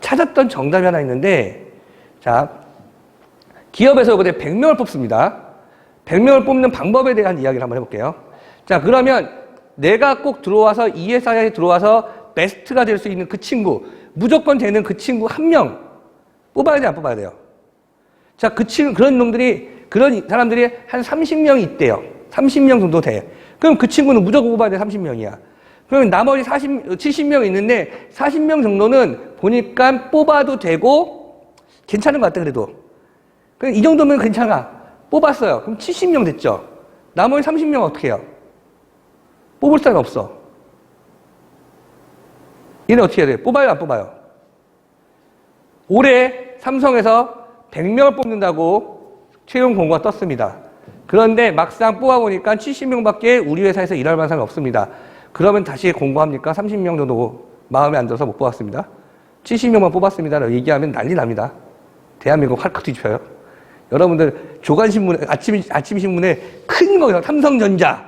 찾았던 정답이 하나 있는데, 자, 기업에서 이번에 100명을 뽑습니다. 100명을 뽑는 방법에 대한 이야기를 한번 해볼게요. 자, 그러면 내가 꼭 들어와서 이 회사에 들어와서 베스트가 될 수 있는 그 친구, 무조건 되는 그 친구 한 명 뽑아야 돼, 안 뽑아야 돼요? 자, 그 친구, 그런 사람들이 한 30명이 있대요. 30명 정도 돼. 그럼 그 친구는 무조건 뽑아야 돼, 30명이야. 그럼 나머지 70명 있는데 40명 정도는 보니까 뽑아도 되고 괜찮은 것 같다, 그래도. 그럼 이 정도면 괜찮아. 뽑았어요. 그럼 70명 됐죠. 나머지 30명 어떻게 해요? 뽑을 사람 없어. 얘네 어떻게 해야 돼? 뽑아요, 안 뽑아요? 올해 삼성에서 100명을 뽑는다고 채용 공고가 떴습니다. 그런데 막상 뽑아보니까 70명밖에 우리 회사에서 일할 만한 사람이 없습니다. 그러면 다시 공고합니까? 30명 정도 마음에 안 들어서 못 뽑았습니다. 70명만 뽑았습니다. 얘기하면 난리 납니다. 대한민국 활칵 뒤집혀요. 여러분들 조간신문에 아침 신문에 큰 거예요. 삼성전자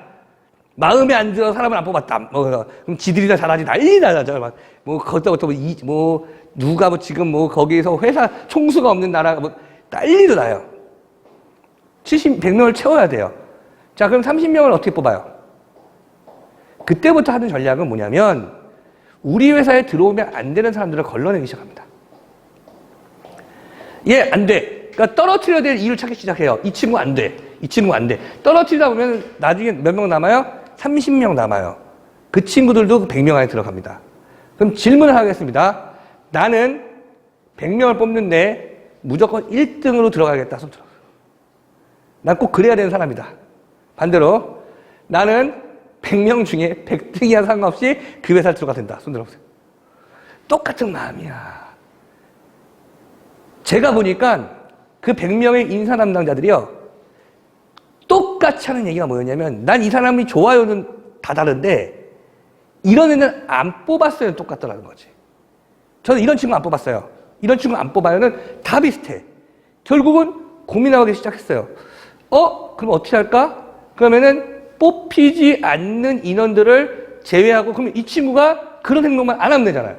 마음에 안 들어 사람을 안 뽑았다. 그럼 지들이 다 잘하지 난리 나죠. 누가 지금 거기에서 회사 총수가 없는 나라가 난리도 나요. 100명을 채워야 돼요. 자, 그럼 30명을 어떻게 뽑아요? 그때부터 하는 전략은 뭐냐면 우리 회사에 들어오면 안 되는 사람들을 걸러내기 시작합니다. 얘 안 돼. 그러니까 떨어뜨려야 될 이유를 찾기 시작해요. 이 친구 안 돼. 이 친구 안 돼. 떨어뜨리다 보면 나중에 몇 명 남아요? 30명 남아요. 그 친구들도 100명 안에 들어갑니다. 그럼 질문을 하겠습니다. 나는 100명을 뽑는데 무조건 1등으로 들어가야겠다. 손 들어. 난 꼭 그래야 되는 사람이다. 반대로 나는 100명 중에 100등이야 상관없이 그 회사를 들어가야 된다. 손 들어보세요. 똑같은 마음이야. 제가 보니까 그 100명의 인사 담당자들이요. 똑같이 하는 얘기가 뭐였냐면 난 이 사람이 좋아요는 다 다른데 이런 애는 안 뽑았어요. 똑같더라는 거지. 저는 이런 친구 안 뽑았어요. 이런 친구 안 뽑아요는 다 비슷해. 결국은 고민하기 시작했어요. 그럼 어떻게 할까? 그러면은 뽑히지 않는 인원들을 제외하고 그러면 이 친구가 그런 행동만 안 하면 되잖아요.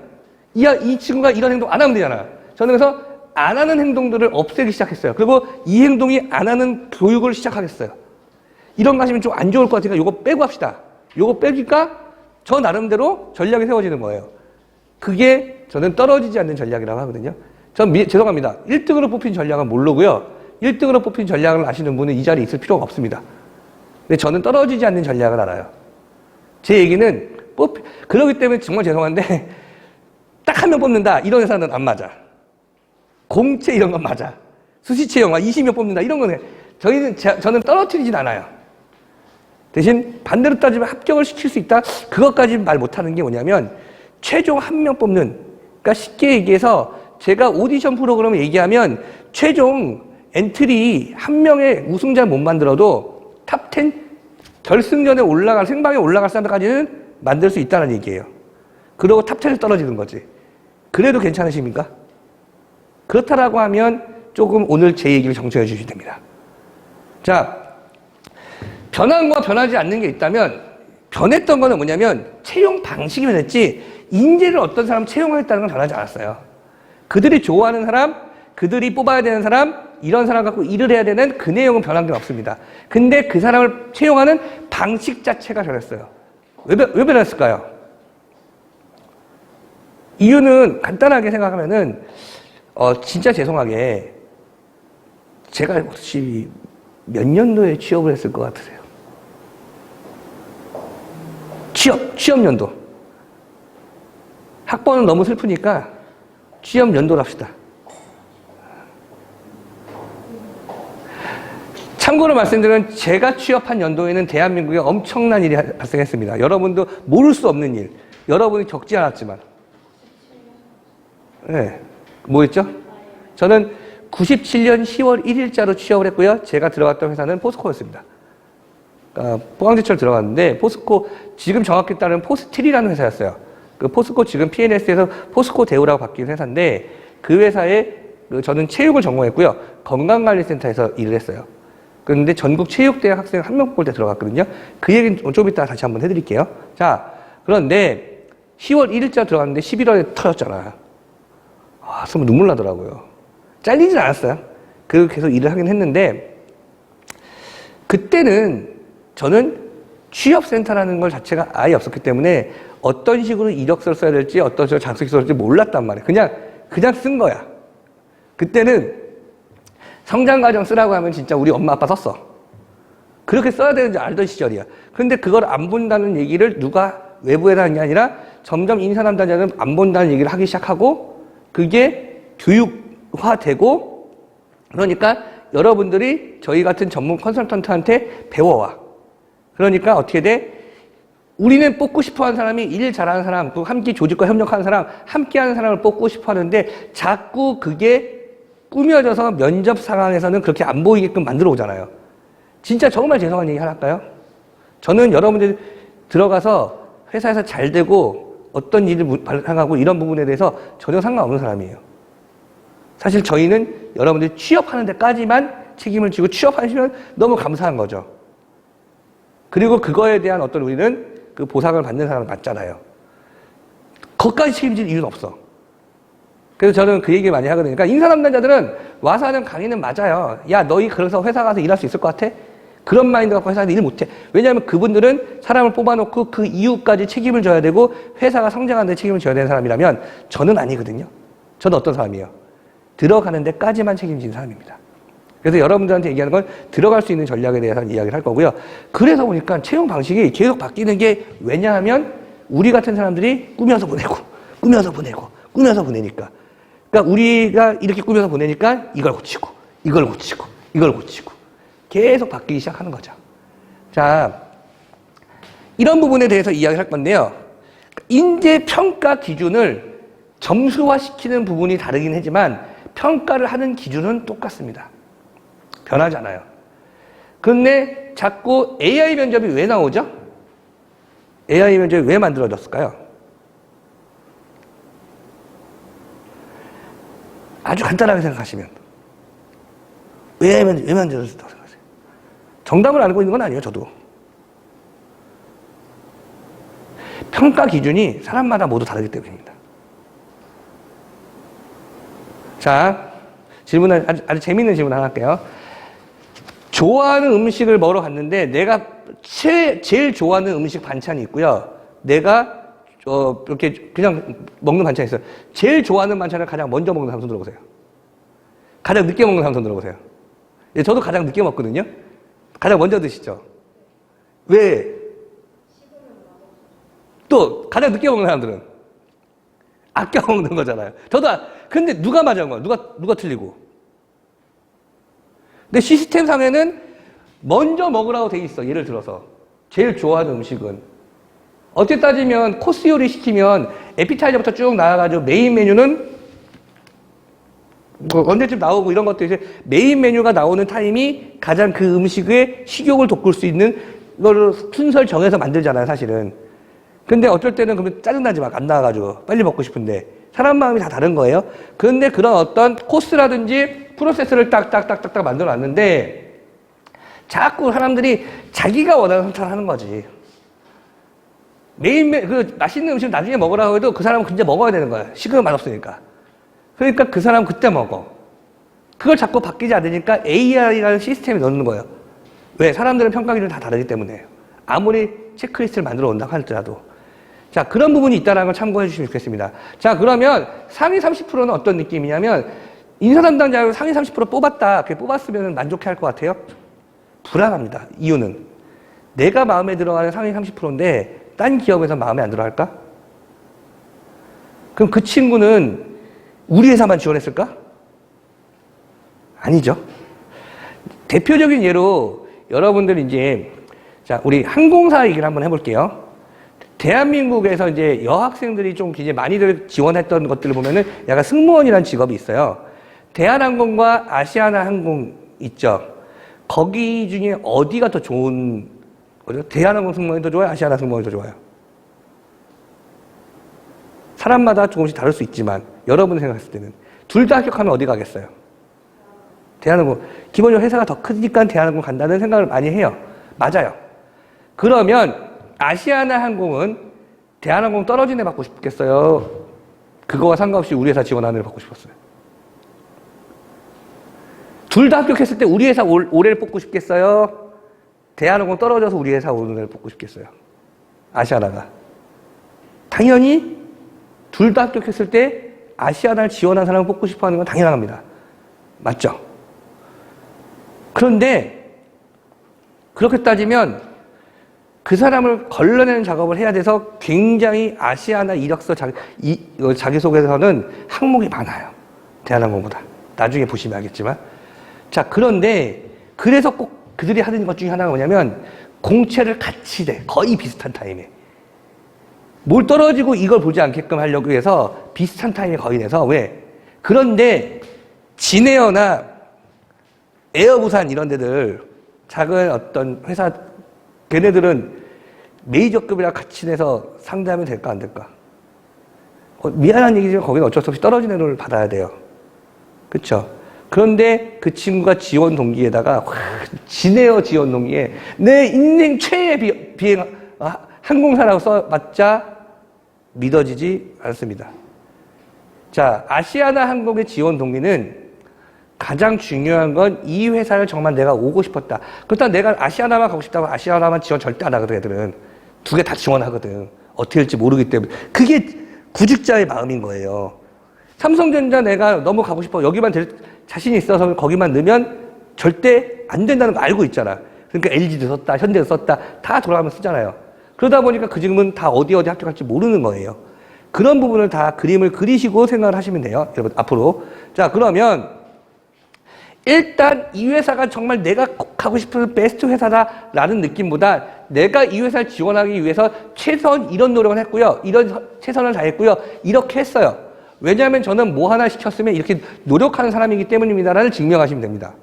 이 친구가 이런 행동 안 하면 되잖아요. 저는 그래서 안 하는 행동들을 없애기 시작했어요. 그리고 이 행동이 안 하는 교육을 시작하겠어요. 이런 거 하시면 좀 안 좋을 것 같으니까 요거 빼고 합시다. 요거 빼니까 저 나름대로 전략이 세워지는 거예요. 그게 저는 떨어지지 않는 전략이라고 하거든요. 전 죄송합니다. 1등으로 뽑힌 전략은 모르고요. 1등으로 뽑힌 전략을 아시는 분은 이 자리에 있을 필요가 없습니다. 근데 저는 떨어지지 않는 전략을 알아요. 제 얘기는 그러기 때문에 정말 죄송한데 딱 한 명 뽑는다. 이런 회사는 안 맞아. 공채 이런 건 맞아. 수시채 영화 20명 뽑는다. 이런 거는 저는 떨어뜨리진 않아요. 대신 반대로 따지면 합격을 시킬 수 있다. 그것까지 말 못하는 게 뭐냐면 최종 한 명 뽑는. 그러니까 쉽게 얘기해서 제가 오디션 프로그램을 얘기하면 최종 엔트리 한 명의 우승자 못 만들어도 탑10 결승전에 생방에 올라갈 사람까지는 만들 수 있다는 얘기예요. 그리고 탑10에서 떨어지는 거지. 그래도 괜찮으십니까? 그렇다라고 하면 조금 오늘 제 얘기를 정리해 주시면 됩니다. 자, 변한 거와 변하지 않는 게 있다면 변했던 거는 뭐냐면 채용 방식이 변했지 인재를 어떤 사람 채용하겠다는 건 변하지 않았어요. 그들이 좋아하는 사람, 그들이 뽑아야 되는 사람, 이런 사람 갖고 일을 해야 되는 그 내용은 변한 게 없습니다. 근데 그 사람을 채용하는 방식 자체가 변했어요. 왜 변했을까요? 이유는 간단하게 생각하면은 진짜 죄송하게 제가 혹시 몇 년도에 취업을 했을 것 같으세요? 취업 연도. 학번은 너무 슬프니까 취업 연도로 합시다. 참고로 말씀드리면 제가 취업한 연도에는 대한민국에 엄청난 일이 발생했습니다. 여러분도 모를 수 없는 일. 여러분이 겪지 않았지만. 네. 뭐였죠? 저는 97년 10월 1일자로 취업을 했고요. 제가 들어갔던 회사는 포스코였습니다. 포항제철 들어갔는데 포스코 지금 정확히 따르면 포스틸이라는 회사였어요. 그 포스코 지금 PNS에서 포스코 대우라고 바뀐 회사인데 그 회사에 저는 체육을 전공했고요. 건강관리센터에서 일을 했어요. 그런데 전국 체육대학 학생 한 명 뽑을 때 들어갔거든요. 그 얘기는 좀 이따 다시 한번 해드릴게요. 자, 그런데 10월 1일자 들어갔는데 11월에 터졌잖아요. 정말 눈물 나더라고요. 잘리진 않았어요. 그 계속 일을 하긴 했는데 그때는 저는 취업센터라는 걸 자체가 아예 없었기 때문에 어떤 식으로 이력서를 써야 될지 어떤 식으로 자기소개서를 써야 될지 몰랐단 말이에요. 그냥 쓴 거야. 그때는 성장과정 쓰라고 하면 진짜 우리 엄마 아빠 썼어. 그렇게 써야 되는지 알던 시절이야. 그런데 그걸 안 본다는 얘기를 누가 외부에서 하는 게 아니라 점점 인사 담당자는 안 본다는 얘기를 하기 시작하고 그게 교육화되고 그러니까 여러분들이 저희 같은 전문 컨설턴트한테 배워와. 그러니까 어떻게 돼? 우리는 뽑고 싶어하는 사람이 일 잘하는 사람, 또 함께 조직과 협력하는 사람, 함께하는 사람을 뽑고 싶어하는데 자꾸 그게 꾸며져서 면접 상황에서는 그렇게 안 보이게끔 만들어 오잖아요. 진짜 정말 죄송한 얘기 하나 할까요? 저는 여러분들 들어가서 회사에서 잘 되고 어떤 일을 발생하고 이런 부분에 대해서 전혀 상관없는 사람이에요. 사실 저희는 여러분들이 취업하는 데까지만 책임을 지고 취업하시면 너무 감사한 거죠. 그리고 그거에 대한 어떤 우리는 그 보상을 받는 사람은 맞잖아요. 거기까지 책임질 이유는 없어. 그래서 저는 그 얘기 많이 하거든요. 그러니까 인사 담당자들은 와서 하는 강의는 맞아요. 야, 너희 그래서 회사 가서 일할 수 있을 것 같아? 그런 마인드 갖고 회사에서 일 못해. 왜냐하면 그분들은 사람을 뽑아놓고 그 이후까지 책임을 져야 되고 회사가 성장하는 데 책임을 져야 되는 사람이라면 저는 아니거든요. 저는 어떤 사람이에요? 들어가는 데까지만 책임지는 사람입니다. 그래서 여러분들한테 얘기하는 건 들어갈 수 있는 전략에 대해서 이야기를 할 거고요. 그래서 보니까 채용 방식이 계속 바뀌는 게 왜냐하면 우리 같은 사람들이 꾸며서 보내고 꾸며서 보내고 꾸며서 보내니까. 그러니까 우리가 이렇게 꾸며서 보내니까 이걸 고치고 이걸 고치고 이걸 고치고 계속 바뀌기 시작하는 거죠. 자, 이런 부분에 대해서 이야기를 할 건데요. 인재 평가 기준을 점수화시키는 부분이 다르긴 하지만 평가를 하는 기준은 똑같습니다. 변하잖아요. 그런데 자꾸 AI 면접이 왜 나오죠? AI 면접이 왜 만들어졌을까요? 아주 간단하게 생각하시면 AI 면접이 왜 만들어졌다고 생각하세요? 정답을 알고 있는 건 아니에요. 저도. 평가 기준이 사람마다 모두 다르기 때문입니다. 자, 질문을 아주 재미있는 질문 하나 할게요. 좋아하는 음식을 먹으러 갔는데 내가 제일 좋아하는 음식 반찬이 있고요. 내가 이렇게 그냥 먹는 반찬이 있어요. 제일 좋아하는 반찬을 가장 먼저 먹는 사람 손 들어보세요. 가장 늦게 먹는 사람 손 들어보세요. 저도 가장 늦게 먹거든요. 가장 먼저 드시죠. 왜? 또 가장 늦게 먹는 사람들은 아껴 먹는 거잖아요. 저도 근데 누가 맞은 거야? 누가 틀리고? 근데 시스템상에는 먼저 먹으라고 돼 있어. 예를 들어서 제일 좋아하는 음식은 어떻게 따지면 코스 요리 시키면 에피타이저부터 쭉 나와가지고 메인 메뉴는 뭐 언제쯤 나오고 이런 것도 이제 메인 메뉴가 나오는 타임이 가장 그 음식의 식욕을 돋굴 수 있는 이거를 순서를 정해서 만들잖아요, 사실은. 근데 어쩔 때는 그러면 짜증나지 막 안 나와가지고 빨리 먹고 싶은데 사람 마음이 다 다른 거예요. 그런데 그런 어떤 코스라든지 프로세스를 딱딱딱딱딱 만들어 놨는데 자꾸 사람들이 자기가 원하는 선택을 하는 거지. 그 맛있는 음식 나중에 먹으라고 해도 그 사람은 진짜 먹어야 되는 거야. 식으면 맛없으니까. 그러니까 그 사람은 그때 먹어. 그걸 자꾸 바뀌지 않으니까 AI라는 시스템이 넣는 거예요. 왜? 사람들은 평가 기준이 다 다르기 때문에. 아무리 체크리스트를 만들어 온다고 할지라도. 자, 그런 부분이 있다는 걸 참고해 주시면 좋겠습니다. 자, 그러면 상위 30%는 어떤 느낌이냐면 인사 담당자를 상위 30% 뽑았다. 그렇게 뽑았으면 만족해 할 것 같아요? 불안합니다. 이유는 내가 마음에 들어하는 상위 30%인데 딴 기업에서 마음에 안 들어 할까? 그럼 그 친구는 우리 회사만 지원했을까? 아니죠. 대표적인 예로 여러분들 이제 자, 우리 항공사 얘기를 한번 해볼게요. 대한민국에서 이제 여학생들이 좀 이제 많이들 지원했던 것들을 보면은 약간 승무원이라는 직업이 있어요. 대한항공과 아시아나항공 있죠. 거기 중에 어디가 더 좋은 거죠? 대한항공 승무원이 더 좋아요? 아시아나 승무원이 더 좋아요? 사람마다 조금씩 다를 수 있지만 여러분이 생각했을 때는 둘 다 합격하면 어디 가겠어요? 대한항공. 기본적으로 회사가 더 크니까 대한항공 간다는 생각을 많이 해요. 맞아요. 그러면 아시아나 항공은 대한항공 떨어진 애 받고 싶겠어요? 그거와 상관없이 우리 회사 지원하는 애를 받고 싶었어요. 둘 다 합격했을 때 우리 회사 올해를 뽑고 싶겠어요? 대한항공 떨어져서 우리 회사 오는 애를 뽑고 싶겠어요? 아시아나가. 당연히 둘 다 합격했을 때 아시아나를 지원한 사람을 뽑고 싶어 하는 건 당연합니다. 맞죠? 그런데 그렇게 따지면 그 사람을 걸러내는 작업을 해야 돼서 굉장히 아시아나 이력서 자기소개서는 항목이 많아요. 대한항공보다. 나중에 보시면 알겠지만. 자, 그런데 그래서 꼭 그들이 하는 것 중에 하나가 뭐냐면 공채를 같이 돼. 거의 비슷한 타임에. 뭘 떨어지고 이걸 보지 않게끔 하려고 해서 비슷한 타임에 거의 내서 왜? 그런데 진에어나 에어부산 이런 데들 작은 어떤 회사 걔네들은 메이저급이랑 같이 내서 상대하면 될까 안 될까? 미안한 얘기지만 거기는 어쩔 수 없이 떨어진 애를 받아야 돼요. 그렇죠? 그런데 그 친구가 지원 동기에다가 진에어 지원 동기에 내 인생 최애 비행 항공사라고 써봤자 믿어지지 않습니다. 자, 아시아나 항공의 지원 동기는 가장 중요한 건 이 회사를 정말 내가 오고 싶었다. 그렇다면 내가 아시아나만 가고 싶다고 아시아나만 지원 절대 안 하거든, 애들은. 두 개 다 지원하거든. 어떻게 될지 모르기 때문에. 그게 구직자의 마음인 거예요. 삼성전자 내가 너무 가고 싶어. 여기만 될 자신이 있어서 거기만 넣으면 절대 안 된다는 거 알고 있잖아. 그러니까 LG도 썼다, 현대도 썼다, 다 돌아가면 쓰잖아요. 그러다 보니까 그 지금은 다 어디 합격할지 모르는 거예요. 그런 부분을 다 그림을 그리시고 생각을 하시면 돼요. 여러분, 앞으로. 자, 그러면 일단 이 회사가 정말 내가 꼭 가고 싶은 베스트 회사다라는 느낌보다 내가 이 회사를 지원하기 위해서 최선 이런 노력을 했고요. 이런 최선을 다했고요. 이렇게 했어요. 왜냐하면 저는 뭐 하나 시켰으면 이렇게 노력하는 사람이기 때문입니다라는 증명하시면 됩니다.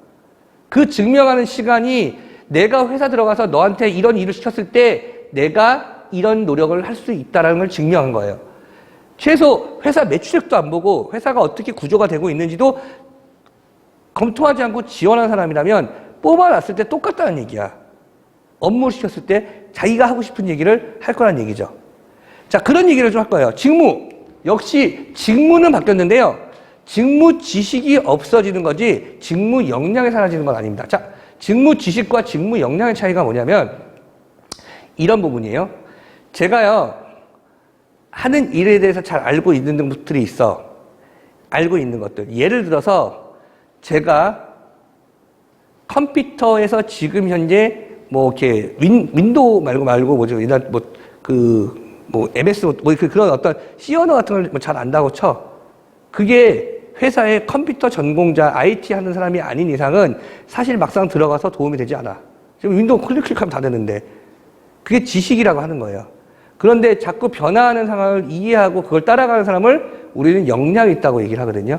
그 증명하는 시간이 내가 회사 들어가서 너한테 이런 일을 시켰을 때 내가 이런 노력을 할 수 있다는 걸 증명한 거예요. 최소 회사 매출액도 안 보고 회사가 어떻게 구조가 되고 있는지도 검토하지 않고 지원한 사람이라면 뽑아놨을 때 똑같다는 얘기야. 업무 시켰을 때 자기가 하고 싶은 얘기를 할 거란 얘기죠. 자, 그런 얘기를 좀 할 거예요. 직무. 역시 직무는 바뀌었는데요. 직무 지식이 없어지는 거지 직무 역량이 사라지는 건 아닙니다. 자, 직무 지식과 직무 역량의 차이가 뭐냐면 이런 부분이에요. 제가요, 하는 일에 대해서 잘 알고 있는 것들이 있어. 알고 있는 것들. 예를 들어서 제가 컴퓨터에서 지금 현재 뭐 이렇게 윈도우 말고 뭐죠? 옛날 MS 그런 어떤 C 언어 같은 걸 잘 안다고 쳐. 그게 회사의 컴퓨터 전공자 IT 하는 사람이 아닌 이상은 사실 막상 들어가서 도움이 되지 않아. 지금 윈도우 클릭하면 다 되는데 그게 지식이라고 하는 거예요. 그런데 자꾸 변화하는 상황을 이해하고 그걸 따라가는 사람을 우리는 역량이 있다고 얘기를 하거든요.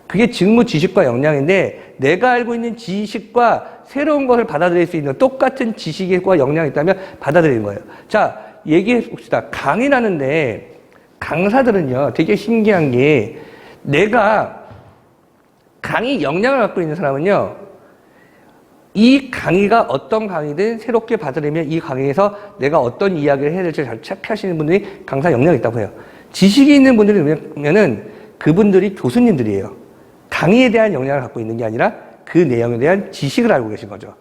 그게 직무 지식과 역량인데 내가 알고 있는 지식과 새로운 것을 받아들일 수 있는 똑같은 지식과 역량이 있다면 받아들이는 거예요. 자, 얘기해 봅시다. 강의라는데 강사들은요 되게 신기한 게 내가 강의 역량을 갖고 있는 사람은요 이 강의가 어떤 강의든 새롭게 받아들이면 이 강의에서 내가 어떤 이야기를 해야 될지 잘 체크하시는 분들이 강사 역량이 있다고 해요. 지식이 있는 분들이 보면은 그분들이 교수님들이에요. 강의에 대한 역량을 갖고 있는 게 아니라 그 내용에 대한 지식을 알고 계신 거죠.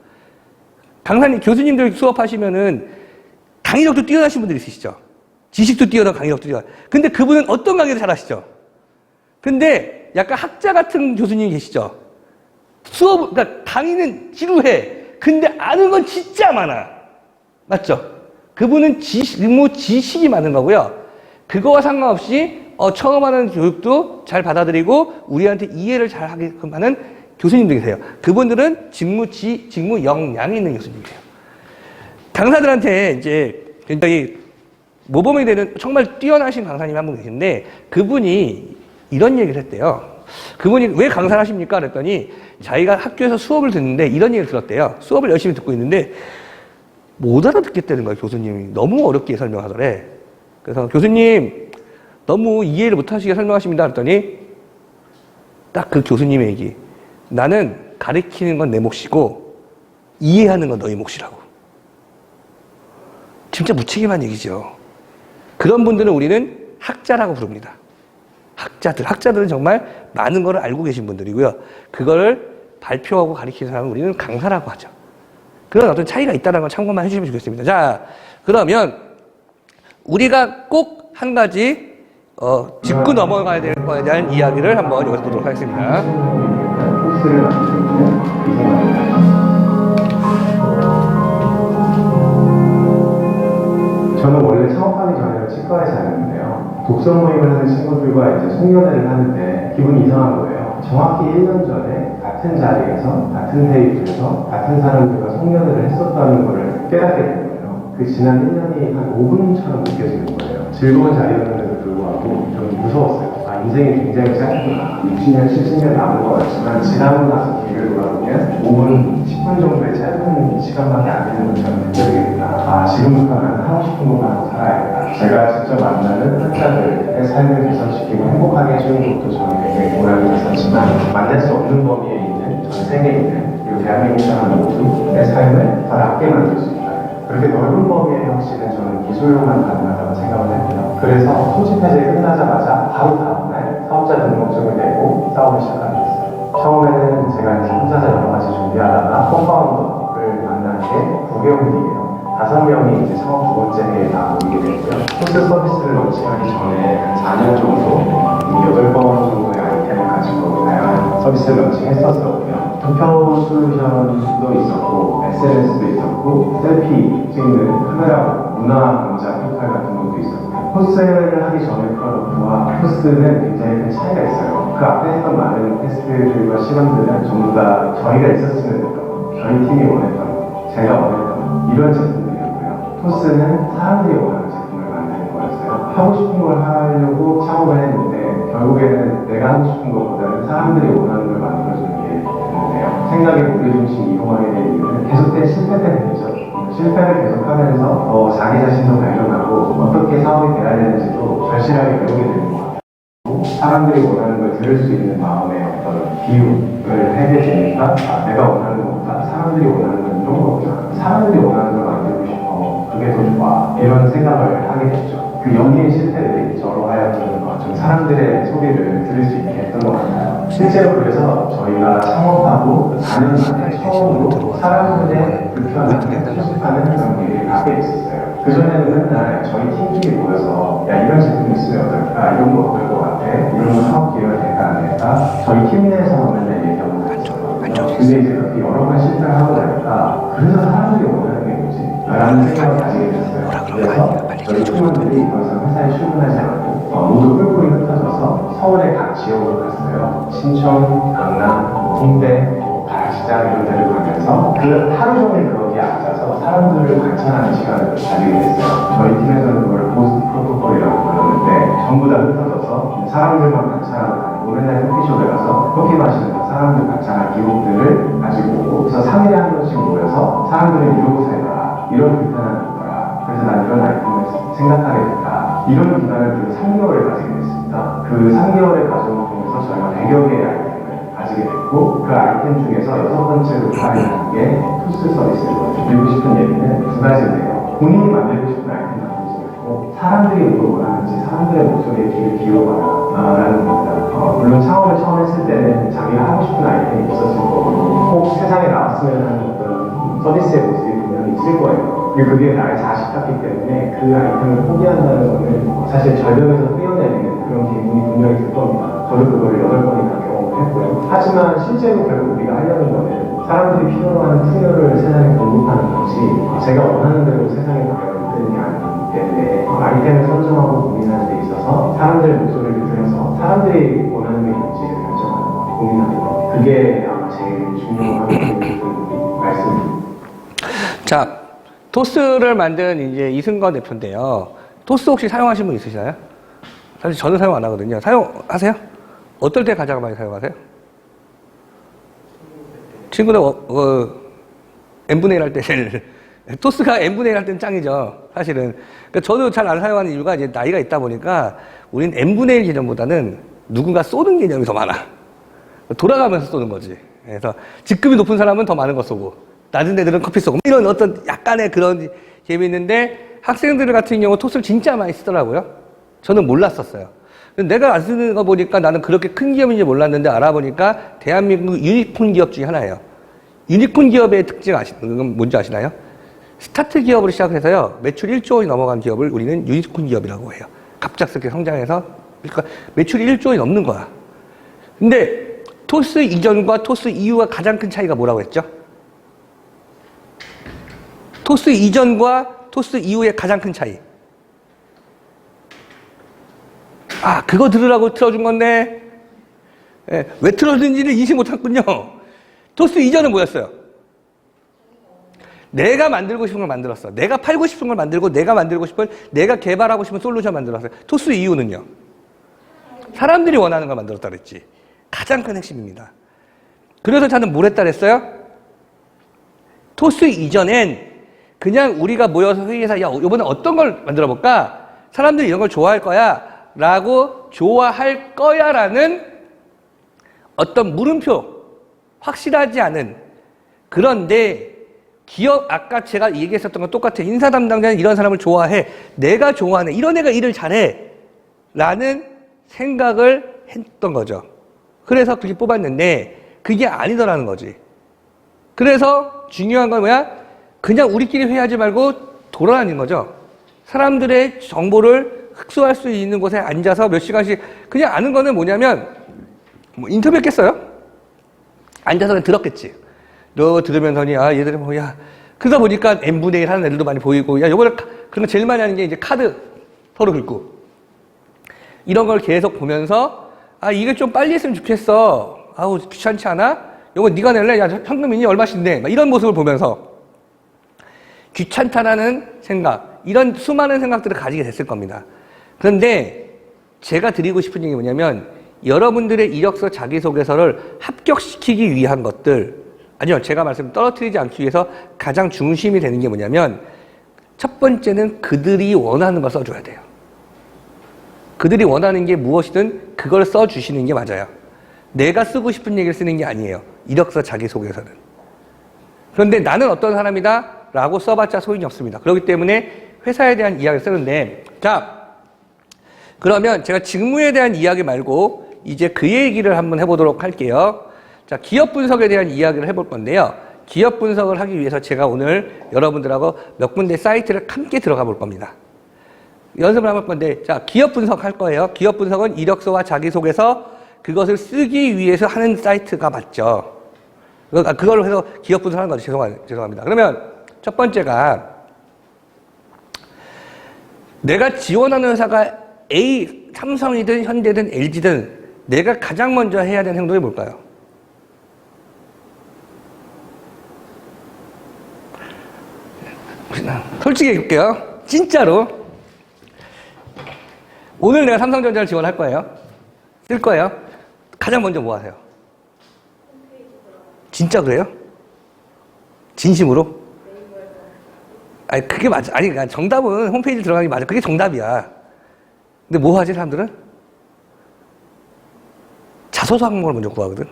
강사님, 교수님들 수업하시면은 강의력도 뛰어나신 분들이 있으시죠. 지식도 뛰어나고 강의력도 뛰어나. 근데 그분은 어떤 강의를 잘 하시죠? 근데 약간 학자 같은 교수님이 계시죠. 그러니까 강의는 지루해. 근데 아는 건 진짜 많아. 맞죠? 그분은 지식이 많은 거고요. 그거와 상관없이 처음 하는 교육도 잘 받아들이고 우리한테 이해를 잘 하게끔 하는 교수님들이 계세요. 그분들은 직무 역량이 있는 교수님이에요. 강사들한테 이제 굉장히 모범이 되는 정말 뛰어나신 강사님이 한 분 계신데 그분이 이런 얘기를 했대요. 그분이 왜 강사를 하십니까? 그랬더니 자기가 학교에서 수업을 듣는데 이런 얘기를 들었대요. 수업을 열심히 듣고 있는데 못 알아듣겠다는 거예요. 교수님이 너무 어렵게 설명하더래. 그래서 교수님 너무 이해를 못하시게 설명하십니다. 그랬더니 딱 그 교수님의 얘기. 나는 가르치는 건 내 몫이고 이해하는 건 너희 몫이라고. 진짜 무책임한 얘기죠. 그런 분들은 우리는 학자라고 부릅니다. 학자들은 정말 많은 걸 알고 계신 분들이고요. 그걸 발표하고 가르치는 사람은 우리는 강사라고 하죠. 그런 어떤 차이가 있다는 걸 참고만 해주시면 좋겠습니다. 자, 그러면 우리가 꼭 한 가지 짚고 넘어가야 될 거에 대한 이야기를 한번 여기서 보도록 하겠습니다. 저는 원래 창업하기 전에는 치과에 다녔는데요. 독서 모임을 하는 친구들과 이제 송년회를 하는데 기분이 이상한 거예요. 정확히 1년 전에 같은 자리에서, 같은 테이블에서, 같은 사람들과 송년회를 했었다는 것을 깨닫게 된 거예요. 그 지난 1년이 한 5분처럼 느껴지는 거예요. 즐거운 자리였는데도 불구하고 저는 무서웠어요. 아, 인생이 굉장히 짧구나. 60년, 70년 남은 것 같지만 지나고 나서 길을 돌아보면 5분, 10분 정도의 짧은 시간밖에 안 되는 것처럼 느껴지겠구나. 아, 지금부터는 하고 싶은 것만 하고 살아야겠다. 제가 직접 만나는 환자들의 삶을 개선시키고 행복하게 해주는 것도 저는 굉장히 보람이 있었지만 만날 수 없는 범위에 있는 전 세계에 있는 그리고 대한민국 사람 모두의 삶을 더 낫게 만들 수 있다. 그렇게 넓은 범위의 혁신은 저는 기술로만 가능하다고 생각을 했고요. 그래서 소집해제 끝나자마자 바로 다음날 사업자 등록증을 내고 싸움을 시작하게 됐어요. 처음에는 제가 혼자서 여러 가지 준비하다가 컴파운더를 만난 게 9개월 뒤에요. 5명이 이제 창업 두 번째 해에 다 모이게 됐고요. 코스 서비스를 런칭하기 전에 한 4년 정도 8번 정도의 아이템을 가지고 다양한 서비스를 런칭했었었고요. 투표 솔루션도 있었고 SNS도 있었고 셀피 찍는 카메라 문화 강좌 포탈 같은 것도 있었고요. 코스를 하기 전에 프로덕트와 코스는 굉장히 큰 차이가 있어요. 그 앞에 했던 많은 테스트들과 실험들은 전부 다 저희가 있었으면 됐던 거, 저희 팀이 원했던 거, 제가 원했던 거 이런 제품들이었고요. 토스는 사람들이 원하는 제품을 만드는 거였어요. 하고 싶은 걸 하려고 창업을 했는데 결국에는 내가 하고 싶은 것보다는 사람들이 원하는 걸 만들어주는 게 되는데요. 생각의 무게중심이 이동하게 된 이유는 계속된 실패 때문이죠. 실패를 계속하면서 더 자기 자신도 발견하고 어떻게 사업이 돼야 되는지도 절실하게 배우게 되는 것 같아요. 사람들이 원하는 걸 들을 수 있는 마음의 어떤 비움을 하게 되니까 아, 내가 원하는 것보다 사람들이 원하는 건 이런 거구나. 사람들이 원하는 걸 만들고 싶어. 그게 더 좋아. 이런 생각을 하게 됐죠. 그 연기의 실패들이 저로 하여금 좀 사람들의 소리를 들을 수 있게 했던 것 같아요. 실제로 그래서 저희가 창업하고 4년 만에 처음으로 사람들의 불편함을 수습하는 그런 일을 하게 됐었어요. 그전에는 맨날 저희 팀끼리 모여서 야 이런 제품 있으면 어떨까? 이런 거 어떨 것 같아? 이런 거 사업 기회가 될까 안 될까? 저희 팀 내에서 맨날 얘기하고 있었거든요. 근데 이제 그렇게 여러 번 실패를 하고 나니까 그래서 사람들이 원하는 게 뭐지? 라는 생각을 가지게 됐어요. 그래서 저희 팀원들이 더 이상 회사에 출근하지 않고 모두 뿔뿔이 흩어져서 서울의 각 지역으로 갔어요. 신촌, 강남, 홍대, 가락시장 이런 데를 가면서 그 하루 종일 거기에 앉아서 사람들을 관찰하는 시간을 가지게 됐어요. 저희 팀에서는 그걸 포스트 프로토콜이라고 불렀는데 전부 다 흩어져서 사람들만 관찰하고 다니고 맨날 커피숍에 가서 커피 마시는 사람들 관찰한 기록들을 가지고 오고 그래서 3일에 한 번씩 모여서 사람들을 이러고 살더라. 이런 불편함이 있더라. 그래서 난 이런 아이템을 생각하게 됐다. 이런 기간을 3개월을 가지게 됐습니다. 그 3개월의 과정을 통해서 저희가 100여 개의 아이템을 가지게 됐고 그 아이템 중에서 6번째로 발휘하는 게 토스 서비스거든요. 드리고 싶은 얘기는 두 가지인데요. 본인이 만들고 싶은 아이템 만들지 말고 사람들이 뭘 원하는지 사람들의 목소리에 귀를 기울여봐라 라는 겁니다. 물론 창업을 처음 했을 때는 자기가 하고 싶은 아이템이 있었을 거고 꼭 세상에 나왔으면 하는 어떤 서비스의 모습이 분명히 있을 거예요. 그리고 그게 나의 자식 같기 때문에 그 아이템을 포기한다는 거는 사실 절벽에서 뛰어내리는 그런 기분이 분명히 들 겁니다. 저도 그걸 8번이나 경험을 했고요. 하지만 실제로 결국 우리가 하려는 거는 사람들이 필요로 하는 풍요를 세상에 공급하는 것이 제가 원하는 대로 세상에 나가는 게 아니기 때문에 아이템을 선정하고 고민하는 데 있어서 사람들의 목소리를 들어서 사람들이 원하는 게 뭔지를 결정하는 거, 고민하는 거. 그게 아마 제일 중요한 말씀입니다. 자, 토스를 만든 이제 이승건 대표인데요. 토스 혹시 사용하신 분 있으시나요? 사실 저는 사용 안 하거든요. 사용하세요? 어떨 때 가장 많이 사용하세요? 친구들 n분의 1 할 때 제일 토스가 n분의 1 할 때는 짱이죠. 사실은. 그러니까 저도 잘 안 사용하는 이유가 이제 나이가 있다 보니까 우린 n분의 1 개념보다는 누군가 쏘는 개념이 더 많아. 돌아가면서 쏘는 거지. 그래서 직급이 높은 사람은 더 많은 거 쏘고 낮은 애들은 커피 쏘고 이런 어떤 약간의 그런 재미있는데 학생들 같은 경우 토스를 진짜 많이 쓰더라고요. 저는 몰랐었어요. 근데 내가 안 쓰는 거 보니까 나는 그렇게 큰 기업인지 몰랐는데 알아보니까 대한민국 유니콘 기업 중에 하나예요. 유니콘 기업의 특징 아시는 건 뭔지 아시나요? 스타트 기업으로 시작해서요, 매출 1조 원이 넘어간 기업을 우리는 유니콘 기업이라고 해요. 갑작스럽게 성장해서, 그러니까 매출이 1조 원이 넘는 거야. 근데 토스 이전과 토스 이후가 가장 큰 차이가 뭐라고 했죠? 토스 이전과 토스 이후의 가장 큰 차이. 아, 그거 들으라고 틀어준 건데, 예, 왜 틀어준지는 인식 못했군요. 토스 이전은 뭐였어요? 내가 만들고 싶은 걸 만들었어. 내가 팔고 싶은 걸 만들고, 내가 만들고 싶은, 내가 개발하고 싶은 솔루션 만들었어요. 토스 이후는요? 사람들이 원하는 걸 만들었다 그랬지. 가장 큰 핵심입니다. 그래서 저는 뭘 했다 그랬어요? 토스 이전엔 그냥 우리가 모여서 회의해서, 야, 이번에 어떤 걸 만들어 볼까? 사람들이 이런 걸 좋아할 거야. 라고 좋아할 거야 라는 어떤 물음표, 확실하지 않은, 그런데 기업, 아까 제가 얘기했었던 건 똑같아. 인사 담당자는 이런 사람을 좋아해. 내가 좋아하네. 이런 애가 일을 잘해. 라는 생각을 했던 거죠. 그래서 그게 뽑았는데 그게 아니더라는 거지. 그래서 중요한 건 뭐야? 그냥 우리끼리 회의하지 말고 돌아다니는 거죠. 사람들의 정보를 흡수할 수 있는 곳에 앉아서 몇 시간씩, 그냥 아는 거는 뭐냐면, 뭐 인터뷰 했겠어요? 앉아서 그냥 들었겠지. 너 들으면서니, 아, 얘들은 뭐야. 그러다 보니까 n분의 1 하는 애들도 많이 보이고, 야, 요번에 그런 거 제일 많이 하는 게 이제 카드 서로 긁고. 이런 걸 계속 보면서, 아, 이게 좀 빨리 했으면 좋겠어. 아우, 귀찮지 않아? 요거 네가 낼래? 야, 현금이니 얼마신데? 막 이런 모습을 보면서 귀찮다라는 생각, 이런 수많은 생각들을 가지게 됐을 겁니다. 그런데 제가 드리고 싶은 얘기 뭐냐면, 여러분들의 이력서 자기소개서를 합격시키기 위한 것들, 아니요, 제가 말씀 떨어뜨리지 않기 위해서 가장 중심이 되는 게 뭐냐면, 첫 번째는 그들이 원하는 걸 써줘야 돼요. 그들이 원하는 게 무엇이든 그걸 써주시는 게 맞아요. 내가 쓰고 싶은 얘기를 쓰는 게 아니에요. 이력서 자기소개서는. 그런데 나는 어떤 사람이다 라고 써봤자 소용이 없습니다. 그렇기 때문에 회사에 대한 이야기를 쓰는데, 자, 그러면 제가 직무에 대한 이야기 말고 이제 그 얘기를 한번 해보도록 할게요. 자, 기업 분석에 대한 이야기를 해볼 건데요. 기업 분석을 하기 위해서 제가 오늘 여러분들하고 몇 군데 사이트를 함께 들어가 볼 겁니다. 연습을 해볼 건데, 자, 기업 분석 할 거예요. 기업 분석은 이력서와 자기소개서, 그것을 쓰기 위해서 하는 사이트가 맞죠. 그걸로 해서 기업 분석하는 거죠. 죄송합니다. 그러면 첫 번째가, 내가 지원하는 회사가 A, 삼성이든 현대든 LG든 내가 가장 먼저 해야 되는 행동이 뭘까요? 솔직히 얘기할게요. 진짜로. 오늘 내가 삼성전자를 지원할 거예요. 쓸 거예요. 가장 먼저 뭐 하세요? 진짜 그래요? 진심으로? 아니, 그게 맞아. 아니, 그러니까 정답은 홈페이지 들어가는 게 맞아. 그게 정답이야. 근데 뭐 하지, 사람들은? 자소서 항목을 먼저 구하거든.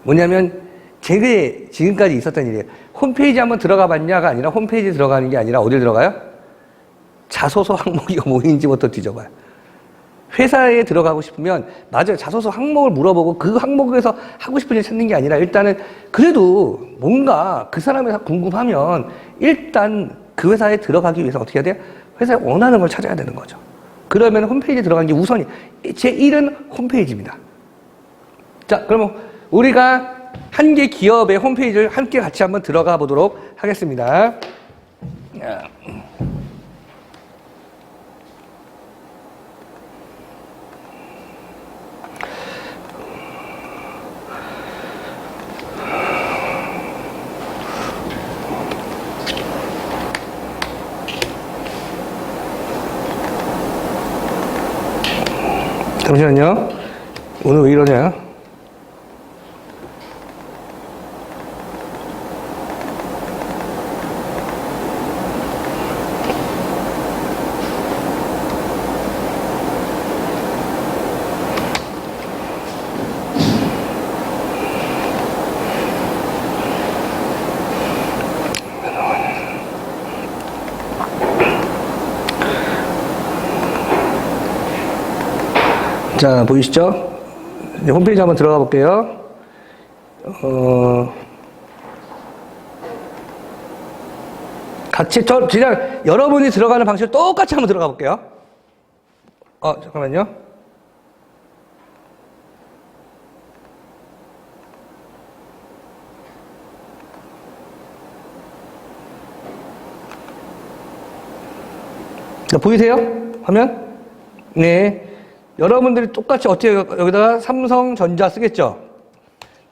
뭐냐면, 제게 지금까지 있었던 일이에요. 홈페이지 한번 들어가 봤냐가 아니라, 홈페이지 들어가는 게 아니라, 어딜 들어가요? 자소서 항목이 뭐인지부터 뒤져봐요. 회사에 들어가고 싶으면, 맞아요. 자소서 항목을 물어보고 그 항목에서 하고 싶은 일 찾는 게 아니라, 일단은 그래도 뭔가 그 사람이 궁금하면 일단 그 회사에 들어가기 위해서 어떻게 해야 돼요? 회사에 원하는 걸 찾아야 되는 거죠. 그러면 홈페이지에 들어가는 게 우선이, 제1은 홈페이지입니다. 자, 그러면 우리가 한 개 기업의 홈페이지를 함께 같이 한번 들어가 보도록 하겠습니다. 잠시만요. 오늘 왜 이러냐? 자, 보이시죠? 이제 홈페이지 한번 들어가 볼게요. 같이, 그냥 여러분이 들어가는 방식으로 똑같이 한번 들어가 볼게요. 잠깐만요. 자, 보이세요? 화면? 네. 여러분들이 똑같이 어떻게 여기다가 삼성전자 쓰겠죠?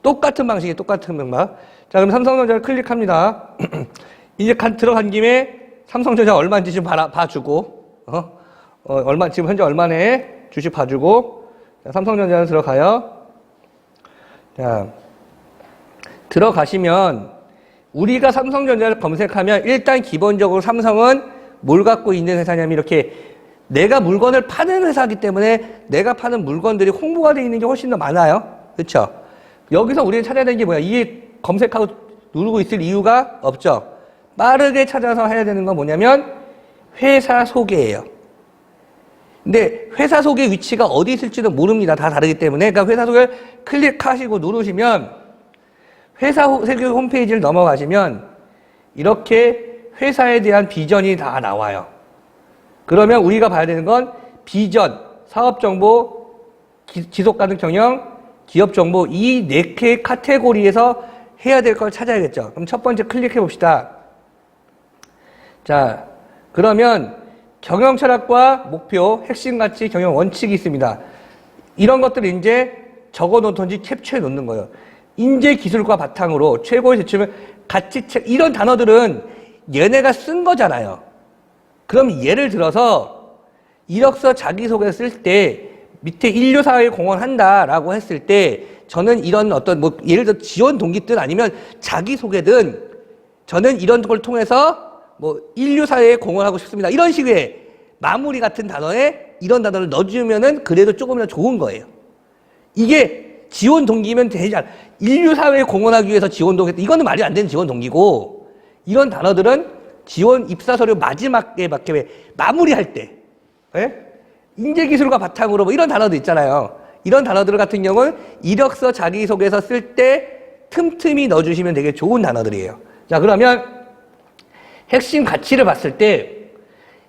똑같은 방식이 똑같은 방법. 자, 그럼 삼성전자를 클릭합니다. 이제 들어간 김에 삼성전자 얼마인지 좀 봐주고, 지금 현재 얼마네? 주식 봐주고, 자, 삼성전자는 들어가요. 자, 들어가시면, 우리가 삼성전자를 검색하면 일단 기본적으로 삼성은 뭘 갖고 있는 회사냐면 이렇게 내가 물건을 파는 회사이기 때문에 내가 파는 물건들이 홍보가 되어 있는 게 훨씬 더 많아요. 그렇죠? 여기서 우리는 찾아야 되는 게 뭐야? 이게 검색하고 누르고 있을 이유가 없죠. 빠르게 찾아서 해야 되는 건 뭐냐면 회사 소개예요. 근데 회사 소개 위치가 어디 있을지도 모릅니다. 다 다르기 때문에. 그러니까 회사 소개를 클릭하시고 누르시면 회사 소개 홈페이지를 넘어가시면 이렇게 회사에 대한 비전이 다 나와요. 그러면 우리가 봐야 되는 건 비전, 사업정보, 지속가능 경영, 기업정보 이 4개의 카테고리에서 해야 될 걸 찾아야겠죠. 그럼 첫 번째 클릭해 봅시다. 자, 그러면 경영 철학과 목표, 핵심 가치, 경영 원칙이 있습니다. 이런 것들을 이제 적어 놓던지 캡처해 놓는 거예요. 인재 기술과 바탕으로 최고의 제출을 가치책, 이런 단어들은 얘네가 쓴 거잖아요. 그럼 예를 들어서 이력서 자기소개 쓸 때 밑에 인류사회 공헌한다라고 했을 때 저는 이런 어떤 뭐 예를 들어 지원 동기든 아니면 자기소개든 저는 이런 걸 통해서 뭐 인류사회에 공헌하고 싶습니다. 이런 식의 마무리 같은 단어에 이런 단어를 넣어주면은 그래도 조금이라도 좋은 거예요. 이게 지원 동기면 되지 않아. 인류사회에 공헌하기 위해서 지원 동기, 이거는 말이 안 되는 지원 동기고 이런 단어들은 지원 입사 서류 마지막에 맞게 마무리할 때, 예? 인재기술과 바탕으로 뭐 이런 단어도 있잖아요. 이런 단어들 같은 경우는 이력서 자기소개서 쓸 때 틈틈이 넣어주시면 되게 좋은 단어들이에요. 자, 그러면 핵심 가치를 봤을 때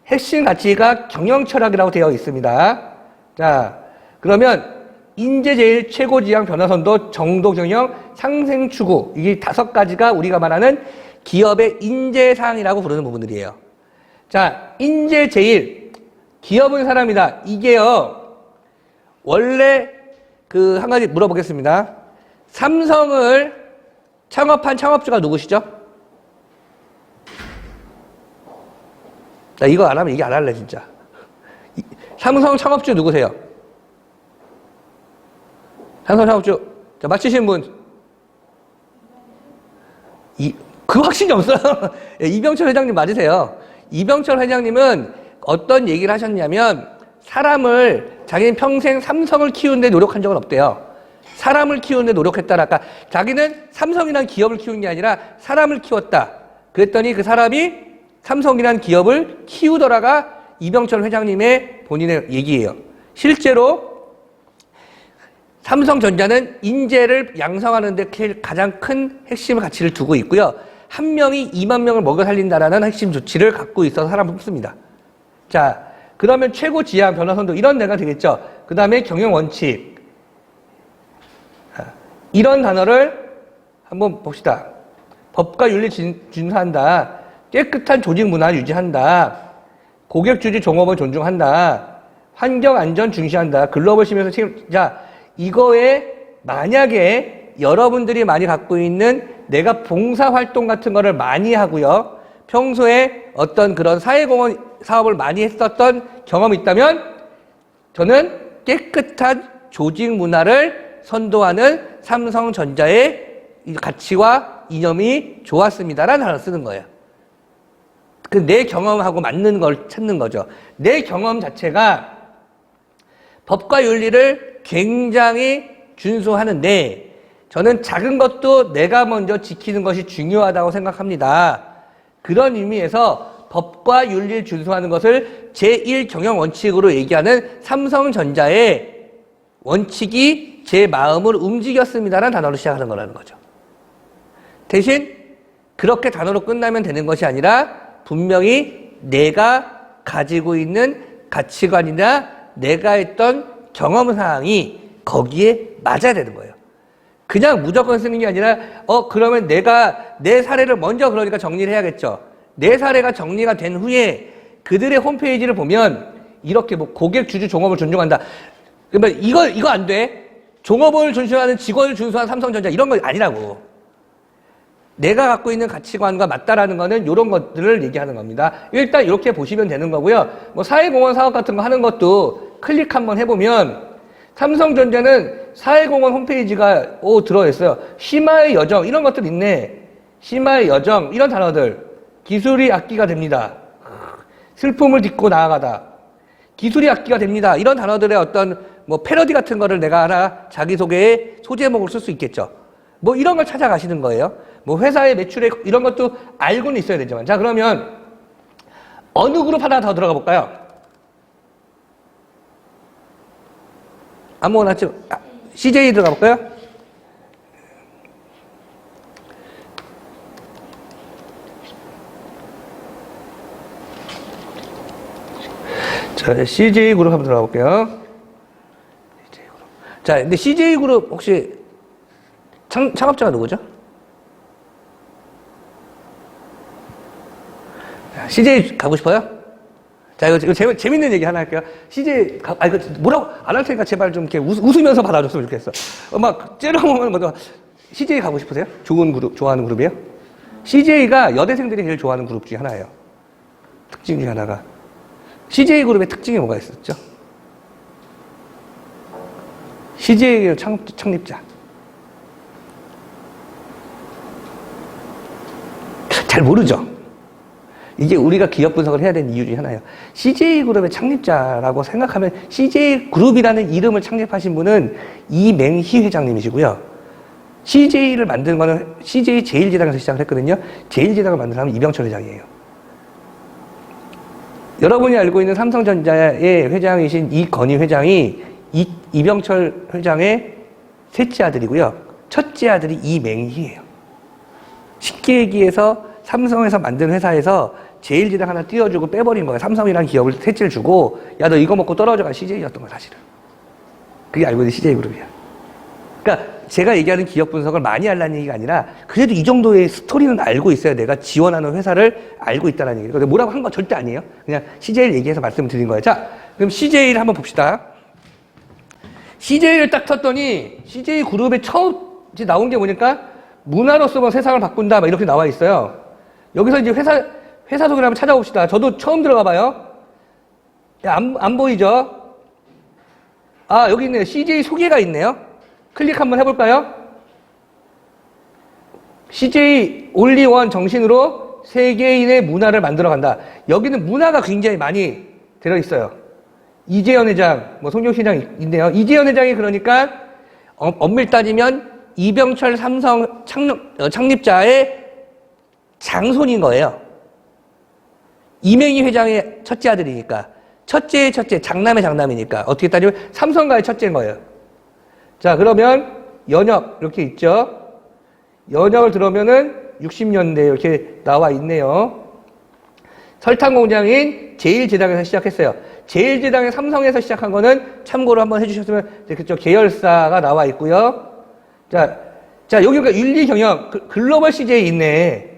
핵심 가치가 경영철학이라고 되어 있습니다. 자, 그러면 인재제일, 최고지향, 변화선도, 정도경영, 상생추구 이게 5가지가 우리가 말하는 기업의 인재상이라고 부르는 부분들이에요. 자, 인재제일, 기업은 사람이다. 이게요, 원래 한 가지 물어보겠습니다. 삼성을 창업한 창업주가 누구시죠? 나 이거 안 하면 얘기 안 할래, 진짜. 삼성 창업주 누구세요? 삼성 창업주. 자, 맞히신 분. 그 확신이 없어요. 이병철 회장님 맞으세요. 이병철 회장님은 어떤 얘기를 하셨냐면 사람을 자기는 평생 삼성을 키우는데 노력한 적은 없대요. 사람을 키우는데 노력했다라. 그러니까 자기는 삼성이라는 기업을 키운 게 아니라 사람을 키웠다. 그랬더니 그 사람이 삼성이라는 기업을 키우더라가 이병철 회장님의 본인의 얘기예요. 실제로 삼성전자는 인재를 양성하는 데 가장 큰 핵심 가치를 두고 있고요. 한 명이 2만 명을 먹여 살린다라는 핵심 조치를 갖고 있어서 사람을 뽑습니다. 자, 그러면 최고 지향, 변화선도 이런 데가 되겠죠. 그 다음에 경영 원칙. 이런 단어를 한번 봅시다. 법과 윤리 준수한다. 깨끗한 조직 문화 유지한다. 고객 주주 종업원 존중한다. 환경 안전 중시한다. 글로벌 시민에서 책임. 자, 이거에 만약에 여러분들이 많이 갖고 있는 내가 봉사활동 같은 거를 많이 하고요. 평소에 어떤 그런 사회공헌 사업을 많이 했었던 경험이 있다면 저는 깨끗한 조직 문화를 선도하는 삼성전자의 가치와 이념이 좋았습니다라는 단어를 쓰는 거예요. 내 경험하고 맞는 걸 찾는 거죠. 내 경험 자체가 법과 윤리를 굉장히 준수하는데 저는 작은 것도 내가 먼저 지키는 것이 중요하다고 생각합니다. 그런 의미에서 법과 윤리를 준수하는 것을 제1 경영 원칙으로 얘기하는 삼성전자의 원칙이 제 마음을 움직였습니다라는 단어로 시작하는 거라는 거죠. 대신 그렇게 단어로 끝나면 되는 것이 아니라 분명히 내가 가지고 있는 가치관이나 내가 했던 경험사항이 거기에 맞아야 되는 거예요. 그냥 무조건 쓰는 게 아니라 그러면 내가 내 사례를 먼저 그러니까 정리를 해야겠죠. 내 사례가 정리가 된 후에 그들의 홈페이지를 보면 이렇게 뭐 고객 주주 종업을 존중한다. 그러면 이거 안 돼. 종업을 존중하는 직원을 준수한 삼성전자 이런 거 아니라고. 내가 갖고 있는 가치관과 맞다라는 거는 이런 것들을 얘기하는 겁니다. 일단 이렇게 보시면 되는 거고요. 뭐 사회공헌 사업 같은 거 하는 것도 클릭 한번 해보면 삼성전자는 사회공헌 홈페이지가 들어있어요. 심화의 여정 이런 것들 있네. 심화의 여정 이런 단어들. 기술이 악기가 됩니다. 슬픔을 딛고 나아가다. 기술이 악기가 됩니다. 이런 단어들의 어떤 뭐 패러디 같은 거를 내가 하나 자기소개에 소제목을 쓸 수 있겠죠. 뭐 이런 걸 찾아가시는 거예요. 뭐 회사의 매출액 이런 것도 알고는 있어야 되지만. 자, 그러면 어느 그룹 하나 더 들어가 볼까요? 아무거나 CJ 들어가 볼까요? 자, CJ 그룹 한번 들어가 볼게요. CJ 그룹. 자, 근데 CJ 그룹 혹시 창업자가 누구죠? CJ 가고 싶어요? 자, 이거 재밌는 얘기 하나 할게요. CJ, 이거 뭐라고 안 할 테니까 제발 좀 이렇게 웃으면서 받아줬으면 좋겠어. 막 째려보면 먼저 CJ 가고 싶으세요? 좋은 그룹, 좋아하는 그룹이에요? CJ가 여대생들이 제일 좋아하는 그룹 중에 하나예요. 특징 중에 하나가. CJ 그룹의 특징이 뭐가 있었죠? CJ 창립자. 잘 모르죠? 이게 우리가 기업 분석을 해야 되는 이유 중에 하나예요. CJ그룹의 창립자라고 생각하면 CJ그룹이라는 이름을 창립하신 분은 이맹희 회장님이시고요. CJ를 만든 거는 CJ 제일제당에서 시작을 했거든요. 제일제당을 만든 사람은 이병철 회장이에요. 여러분이 알고 있는 삼성전자의 회장이신 이건희 회장이 이병철 회장의 셋째 아들이고요. 첫째 아들이 이맹희예요. 쉽게 얘기해서 삼성에서 만든 회사에서 제일제당 하나 띄워주고 빼버린 거예요. 삼성이라는 기업을 셋째를 주고 야, 너 이거 먹고 떨어져가 CJ였던 거야, 사실은. 그게 알고 있는 CJ그룹이야. 그러니까 제가 얘기하는 기업 분석을 많이 하려는 얘기가 아니라 그래도 이 정도의 스토리는 알고 있어야 내가 지원하는 회사를 알고 있다는 얘기예요. 그러니까 뭐라고 한 건 절대 아니에요. 그냥 CJ를 얘기해서 말씀을 드린 거예요. 자, 그럼 CJ를 한번 봅시다. CJ를 딱 쳤더니 CJ그룹에 처음 이제 나온 게 뭐니까 문화로서 세상을 바꾼다 막 이렇게 나와 있어요. 여기서 이제 회사 소개를 한번 찾아봅시다. 저도 처음 들어가 봐요. 안 보이죠? 아, 여기 있네요. CJ 소개가 있네요. 클릭 한번 해볼까요? CJ 올리원 정신으로 세계인의 문화를 만들어 간다. 여기는 문화가 굉장히 많이 들어있어요. 이재현 회장, 뭐 송영시장 있네요. 이재현 회장이 그러니까 엄밀히 따지면 이병철 삼성 창립자의 장손인 거예요. 이맹희 회장의 첫째 아들이니까. 첫째, 장남의 장남이니까. 어떻게 따지면 삼성가의 첫째인 거예요. 자, 그러면 연혁, 이렇게 있죠. 연혁을 들어오면은 60년대 이렇게 나와 있네요. 설탕 공장인 제일제당에서 시작했어요. 제일제당의 삼성에서 시작한 거는 참고로 한번 해주셨으면 좋겠죠. 계열사가 나와 있고요. 자, 여기가 윤리 경영, 글로벌 CJ 있네.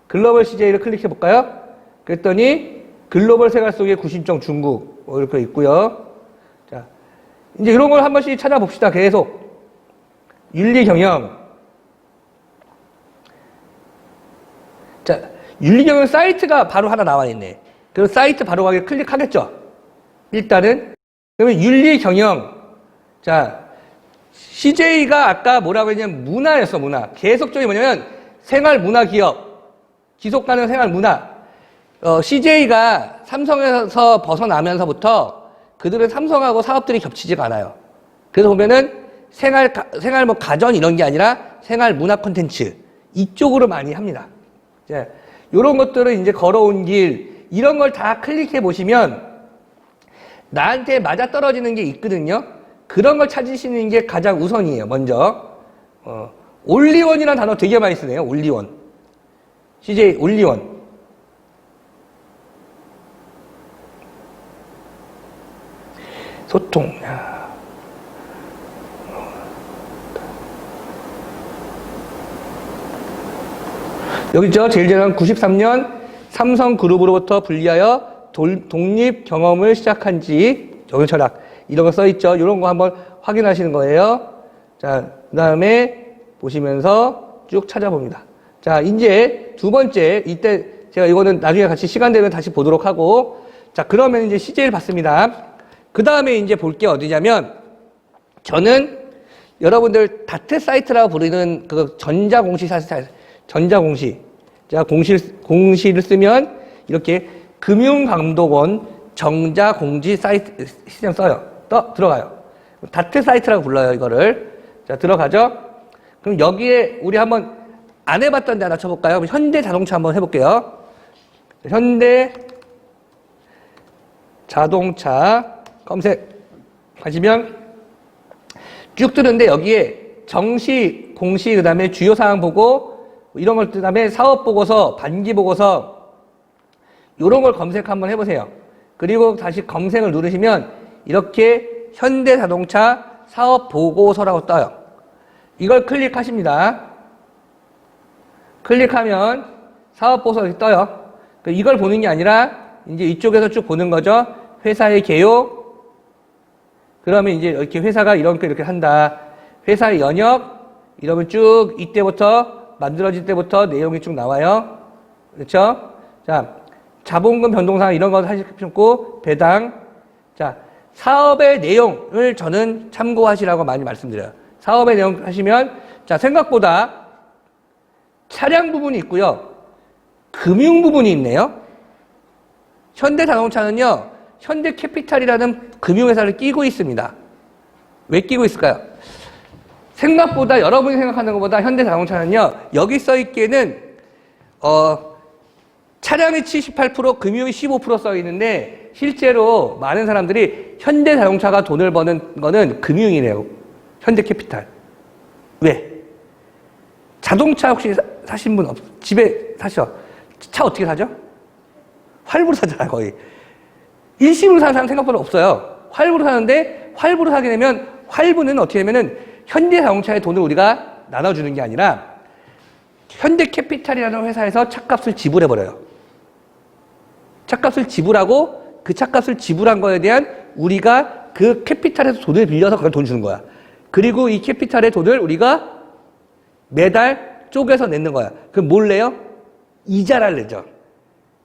글로벌 CJ를 클릭해 볼까요? 그랬더니 글로벌 생활 속의 구심점 중국 이렇게 있고요. 자, 이제 이런 걸 한 번씩 찾아봅시다. 계속 윤리 경영. 자, 윤리 경영 사이트가 바로 하나 나와 있네. 그럼 사이트 바로 가게 클릭하겠죠. 일단은 그러면 윤리 경영. 자, CJ가 아까 뭐라고 했냐면 문화였어, 문화. 계속적인 뭐냐면 생활 문화 기업. 지속 가능 생활 문화. CJ가 삼성에서 벗어나면서부터 그들은 삼성하고 사업들이 겹치지가 않아요. 그래서 보면은 생활 뭐 가전 이런 게 아니라 생활 문화 콘텐츠 이쪽으로 많이 합니다. 이제 이런 것들은 이제 걸어온 길 이런 걸 다 클릭해 보시면 나한테 맞아 떨어지는 게 있거든요. 그런 걸 찾으시는 게 가장 우선이에요. 먼저 올리원이라는 단어 되게 많이 쓰네요. 올리원. CJ 올리원. 소통. 여기 있죠. 제일 재난 93년 삼성그룹으로부터 분리하여 독립 경험을 시작한 지 적용 철학 이런 거 써있죠. 이런 거 한번 확인하시는 거예요. 자, 그 다음에 보시면서 쭉 찾아봅니다. 자, 이제 두 번째, 이때 제가 이거는 나중에 같이 시간 되면 다시 보도록 하고, 자, 그러면 이제 CJ를 봤습니다. 그 다음에 이제 볼 게 어디냐면, 저는 여러분들 다트 사이트라고 부르는 그 전자공시 사이트, 전자공시. 자, 공시를 쓰면 이렇게 금융감독원 정자공지 사이트 시스템 써요. 들어가요. 다트 사이트라고 불러요, 이거를. 자, 들어가죠? 그럼 여기에 우리 한번 안 해봤던 데 하나 쳐볼까요? 현대 자동차 한번 해볼게요. 현대 자동차 검색하시면 쭉 뜨는데 여기에 정시, 공시, 그 다음에 주요사항 보고 이런 걸, 그 다음에 사업보고서, 반기보고서 이런 걸 검색 한번 해보세요. 그리고 다시 검색을 누르시면 이렇게 현대자동차 사업보고서라고 떠요. 이걸 클릭하십니다. 클릭하면 사업보고서 이렇게 떠요. 이걸 보는 게 아니라 이제 이쪽에서 쭉 보는 거죠. 회사의 개요. 그러면 이제 이렇게 회사가 이렇게 한다. 회사의 연역. 이러면 쭉 이때부터 만들어질 때부터 내용이 쭉 나와요. 그렇죠? 자, 자본금 변동사항 이런 거 하실 필요 없고 배당. 자, 사업의 내용을 저는 참고하시라고 많이 말씀드려요. 사업의 내용 하시면 자, 생각보다 차량 부분이 있고요. 금융 부분이 있네요. 현대자동차는요. 현대캐피탈이라는 금융회사를 끼고 있습니다. 왜 끼고 있을까요? 생각보다 여러분이 생각하는 것보다 현대자동차는요. 여기 써있기에는 차량이 78%, 금융이 15% 써있는데 실제로 많은 사람들이 현대자동차가 돈을 버는 거는 금융이래요. 현대캐피탈. 왜? 자동차 혹시 사신 분 집에 사셔. 차 어떻게 사죠? 할부로 사잖아요, 거의. 일시불로 사는 사람 생각보다 없어요. 할부로 사는데 할부로 사게 되면 할부는 어떻게 되면은 현대자동차의 돈을 우리가 나눠주는 게 아니라 현대캐피탈이라는 회사에서 차값을 지불해버려요. 차값을 지불하고 그 차값을 지불한 거에 대한 우리가 그 캐피탈에서 돈을 빌려서 그걸 돈 주는 거야. 그리고 이 캐피탈의 돈을 우리가 매달 쪼개서 내는 거야. 그럼 뭘 내요? 이자를 내죠.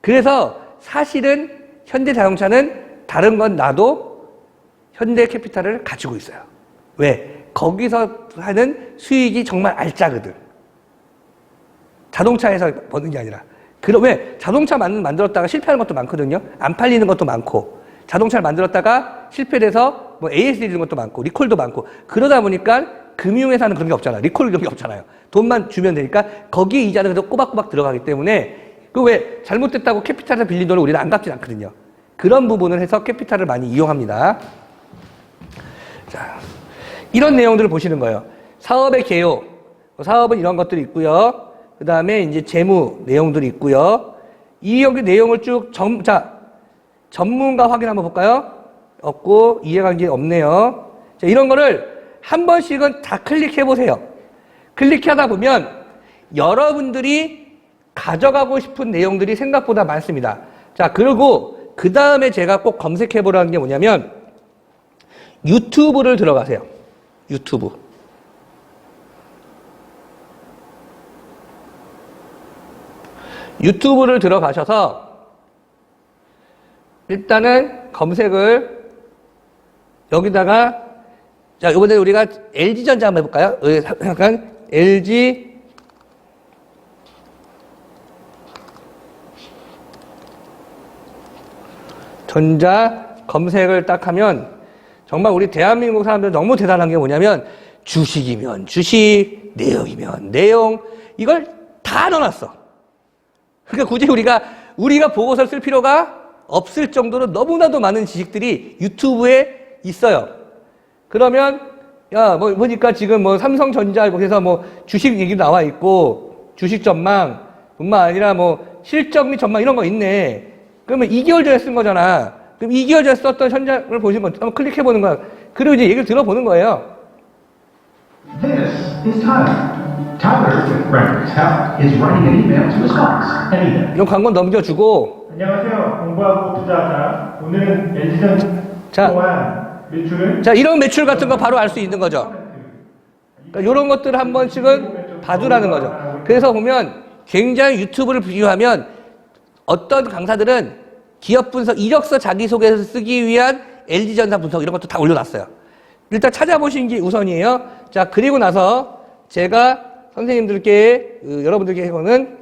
그래서 사실은 현대자동차는 다른 건 나도 현대캐피탈을 가지고 있어요. 왜? 거기서 하는 수익이 정말 알짜거든. 자동차에서 버는 게 아니라. 왜? 자동차 만들었다가 실패하는 것도 많거든요. 안 팔리는 것도 많고. 자동차를 만들었다가 실패돼서 뭐 AS 이런 것도 많고, 리콜도 많고. 그러다 보니까 금융회사는 그런 게 없잖아요. 리콜 이런 게 없잖아요. 돈만 주면 되니까 거기에 이자는 그래도 꼬박꼬박 들어가기 때문에 그 왜 잘못됐다고 캐피탈에서 빌린 돈을 우리는 안 갚진 않거든요. 그런 부분을 해서 캐피탈을 많이 이용합니다. 자, 이런 내용들을 보시는 거예요. 사업의 개요. 사업은 이런 것들이 있고요. 그 다음에 이제 재무 내용들이 있고요. 이 여기 내용을 쭉 전문가 확인 한번 볼까요? 없고 이해관계 없네요. 자, 이런 거를 한 번씩은 다 클릭해 보세요. 클릭하다 보면 여러분들이 가져가고 싶은 내용들이 생각보다 많습니다. 자, 그리고 그 다음에 제가 꼭 검색해 보라는 게 뭐냐면 유튜브를 들어가세요. 유튜브. 유튜브를 들어가셔서 일단은 검색을 여기다가 자, 이번에 우리가 LG전자 한번 해볼까요? 잠깐 LG 전자 검색을 딱 하면 정말 우리 대한민국 사람들 너무 대단한 게 뭐냐면 주식이면 주식, 내용이면 내용 이걸 다 넣어놨어. 그러니까 굳이 우리가 보고서를 쓸 필요가 없을 정도로 너무나도 많은 지식들이 유튜브에 있어요. 그러면 야, 뭐 보니까 지금 뭐 삼성전자 그래서 뭐 주식 얘기도 나와 있고 주식 전망뿐만 아니라 뭐 실적 및 전망 이런 거 있네. 그러면 2개월 전에 쓴 거잖아. 그럼 2개월 전에 썼던 현장을 보시는 거 한번 클릭해 보는 거야. 그리고 이제 얘기를 들어보는 거예요. This is Tyler. Tyler with Brenner's Help is writing an email to his boss. An email. 이런 광고 넘겨주고 안녕하세요. 공부하고 투자하자. 오늘은 LG전 자. 동안 매출을 자, 이런 매출 같은 거 바로 알 수 있는 거죠. 그러니까 이런 것들을 한 번씩은 봐주라는 거죠. 그래서 보면 굉장히 유튜브를 비교하면 어떤 강사들은 기업 분석, 이력서 자기소개서 쓰기 위한 LG전사 분석 이런 것도 다 올려놨어요. 일단 찾아보시는 게 우선이에요. 자, 그리고 나서 제가 선생님들께, 여러분들께 해보는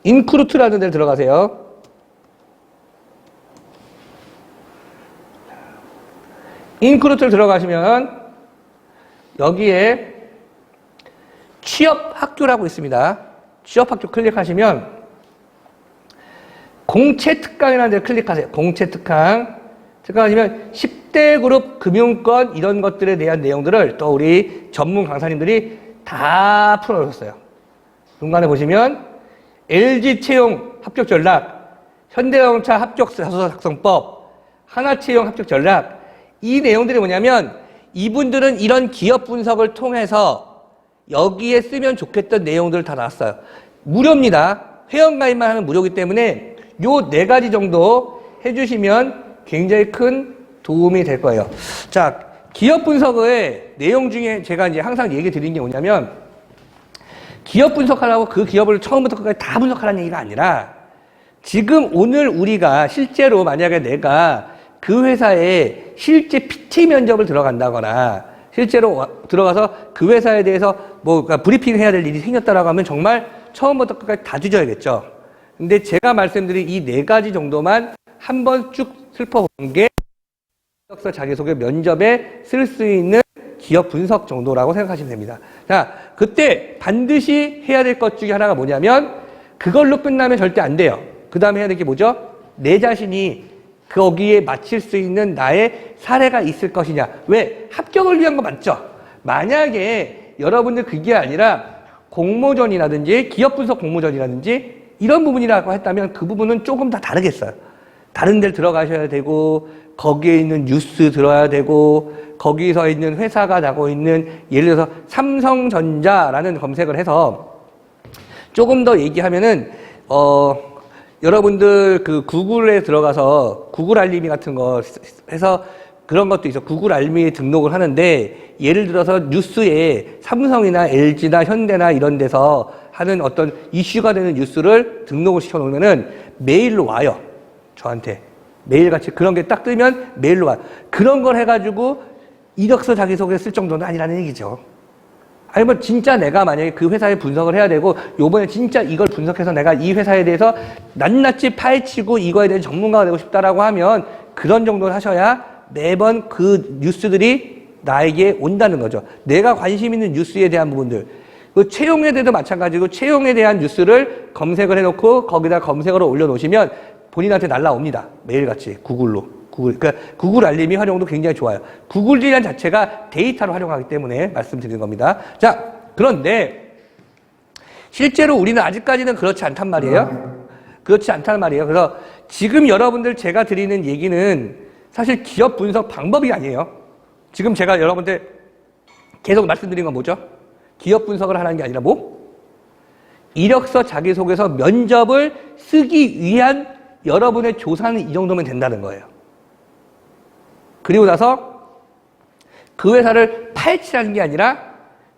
인크루트라는 데를 들어가세요. 인크루트를 들어가시면 여기에 취업학교라고 있습니다. 취업학교 클릭하시면 공채특강이라는 데를 클릭하세요. 공채특강. 특강하시면 10대 그룹 금융권 이런 것들에 대한 내용들을 또 우리 전문 강사님들이 다 풀어놓으셨어요. 중간에 보시면 LG 채용 합격 전략, 현대자동차 합격 자소서 작성법, 하나채용 합격 전략. 이 내용들이 뭐냐면 이분들은 이런 기업 분석을 통해서 여기에 쓰면 좋겠던 내용들을 다 나왔어요. 무료입니다. 회원가입만 하면 무료이기 때문에 요 4가지 정도 해주시면 굉장히 큰 도움이 될 거예요. 자, 기업 분석의 내용 중에 제가 이제 항상 얘기 드린 게 뭐냐면 기업 분석하라고 그 기업을 처음부터 끝까지 다 분석하라는 얘기가 아니라 지금 오늘 우리가 실제로 만약에 내가 그 회사에 실제 PT 면접을 들어간다거나 실제로 들어가서 그 회사에 대해서 뭐 그러니까 브리핑을 해야 될 일이 생겼다라고 하면 정말 처음부터 끝까지 다 뒤져야겠죠. 근데 제가 말씀드린 이 4가지 정도만 한번 쭉 슬퍼보는 게 이력서 자기소개 면접에 쓸 수 있는 기업 분석 정도라고 생각하시면 됩니다. 자, 그때 반드시 해야 될 것 중에 하나가 뭐냐면 그걸로 끝나면 절대 안 돼요. 그 다음에 해야 될 게 뭐죠? 내 자신이 거기에 맞출 수 있는 나의 사례가 있을 것이냐. 왜? 합격을 위한 거 맞죠? 만약에 여러분들 그게 아니라 공모전이라든지 기업 분석 공모전이라든지 이런 부분이라고 했다면 그 부분은 조금 다 다르겠어요. 다른 데를 들어가셔야 되고 거기에 있는 뉴스 들어야 되고 거기서 있는 회사가 나고 있는 예를 들어서 삼성전자라는 검색을 해서 조금 더 얘기하면은 여러분들 그 구글에 들어가서 구글 알림이 같은 거 해서 그런 것도 있어. 구글 알림에 등록을 하는데 예를 들어서 뉴스에 삼성이나 LG나 현대나 이런 데서 하는 어떤 이슈가 되는 뉴스를 등록을 시켜 놓으면은 메일로 와요. 저한테. 메일같이 그런 게 딱 뜨면 메일로 와요. 그런 걸 해가지고 이력서 자기소개 쓸 정도는 아니라는 얘기죠. 아니면 진짜 내가 만약에 그 회사에 분석을 해야 되고 요번에 진짜 이걸 분석해서 내가 이 회사에 대해서 낱낱이 파헤치고 이거에 대한 전문가가 되고 싶다라고 하면 그런 정도를 하셔야 매번 그 뉴스들이 나에게 온다는 거죠. 내가 관심 있는 뉴스에 대한 부분들. 그 채용에 대해도 마찬가지고 채용에 대한 뉴스를 검색을 해놓고 거기다 검색어로 올려놓으시면 본인한테 날라옵니다. 매일같이 구글로. 그러니까 구글 알림이 활용도 굉장히 좋아요. 구글이란 자체가 데이터로 활용하기 때문에 말씀드리는 겁니다. 자, 그런데 실제로 우리는 아직까지는 그렇지 않단 말이에요. 그렇지 않단 말이에요. 그래서 지금 여러분들 제가 드리는 얘기는 사실 기업 분석 방법이 아니에요. 지금 제가 여러분들 계속 말씀드린 건 뭐죠? 기업 분석을 하라는 게 아니라 뭐? 이력서 자기소개서 면접을 쓰기 위한 여러분의 조사는 이 정도면 된다는 거예요. 그리고 나서 그 회사를 파헤치라는 게 아니라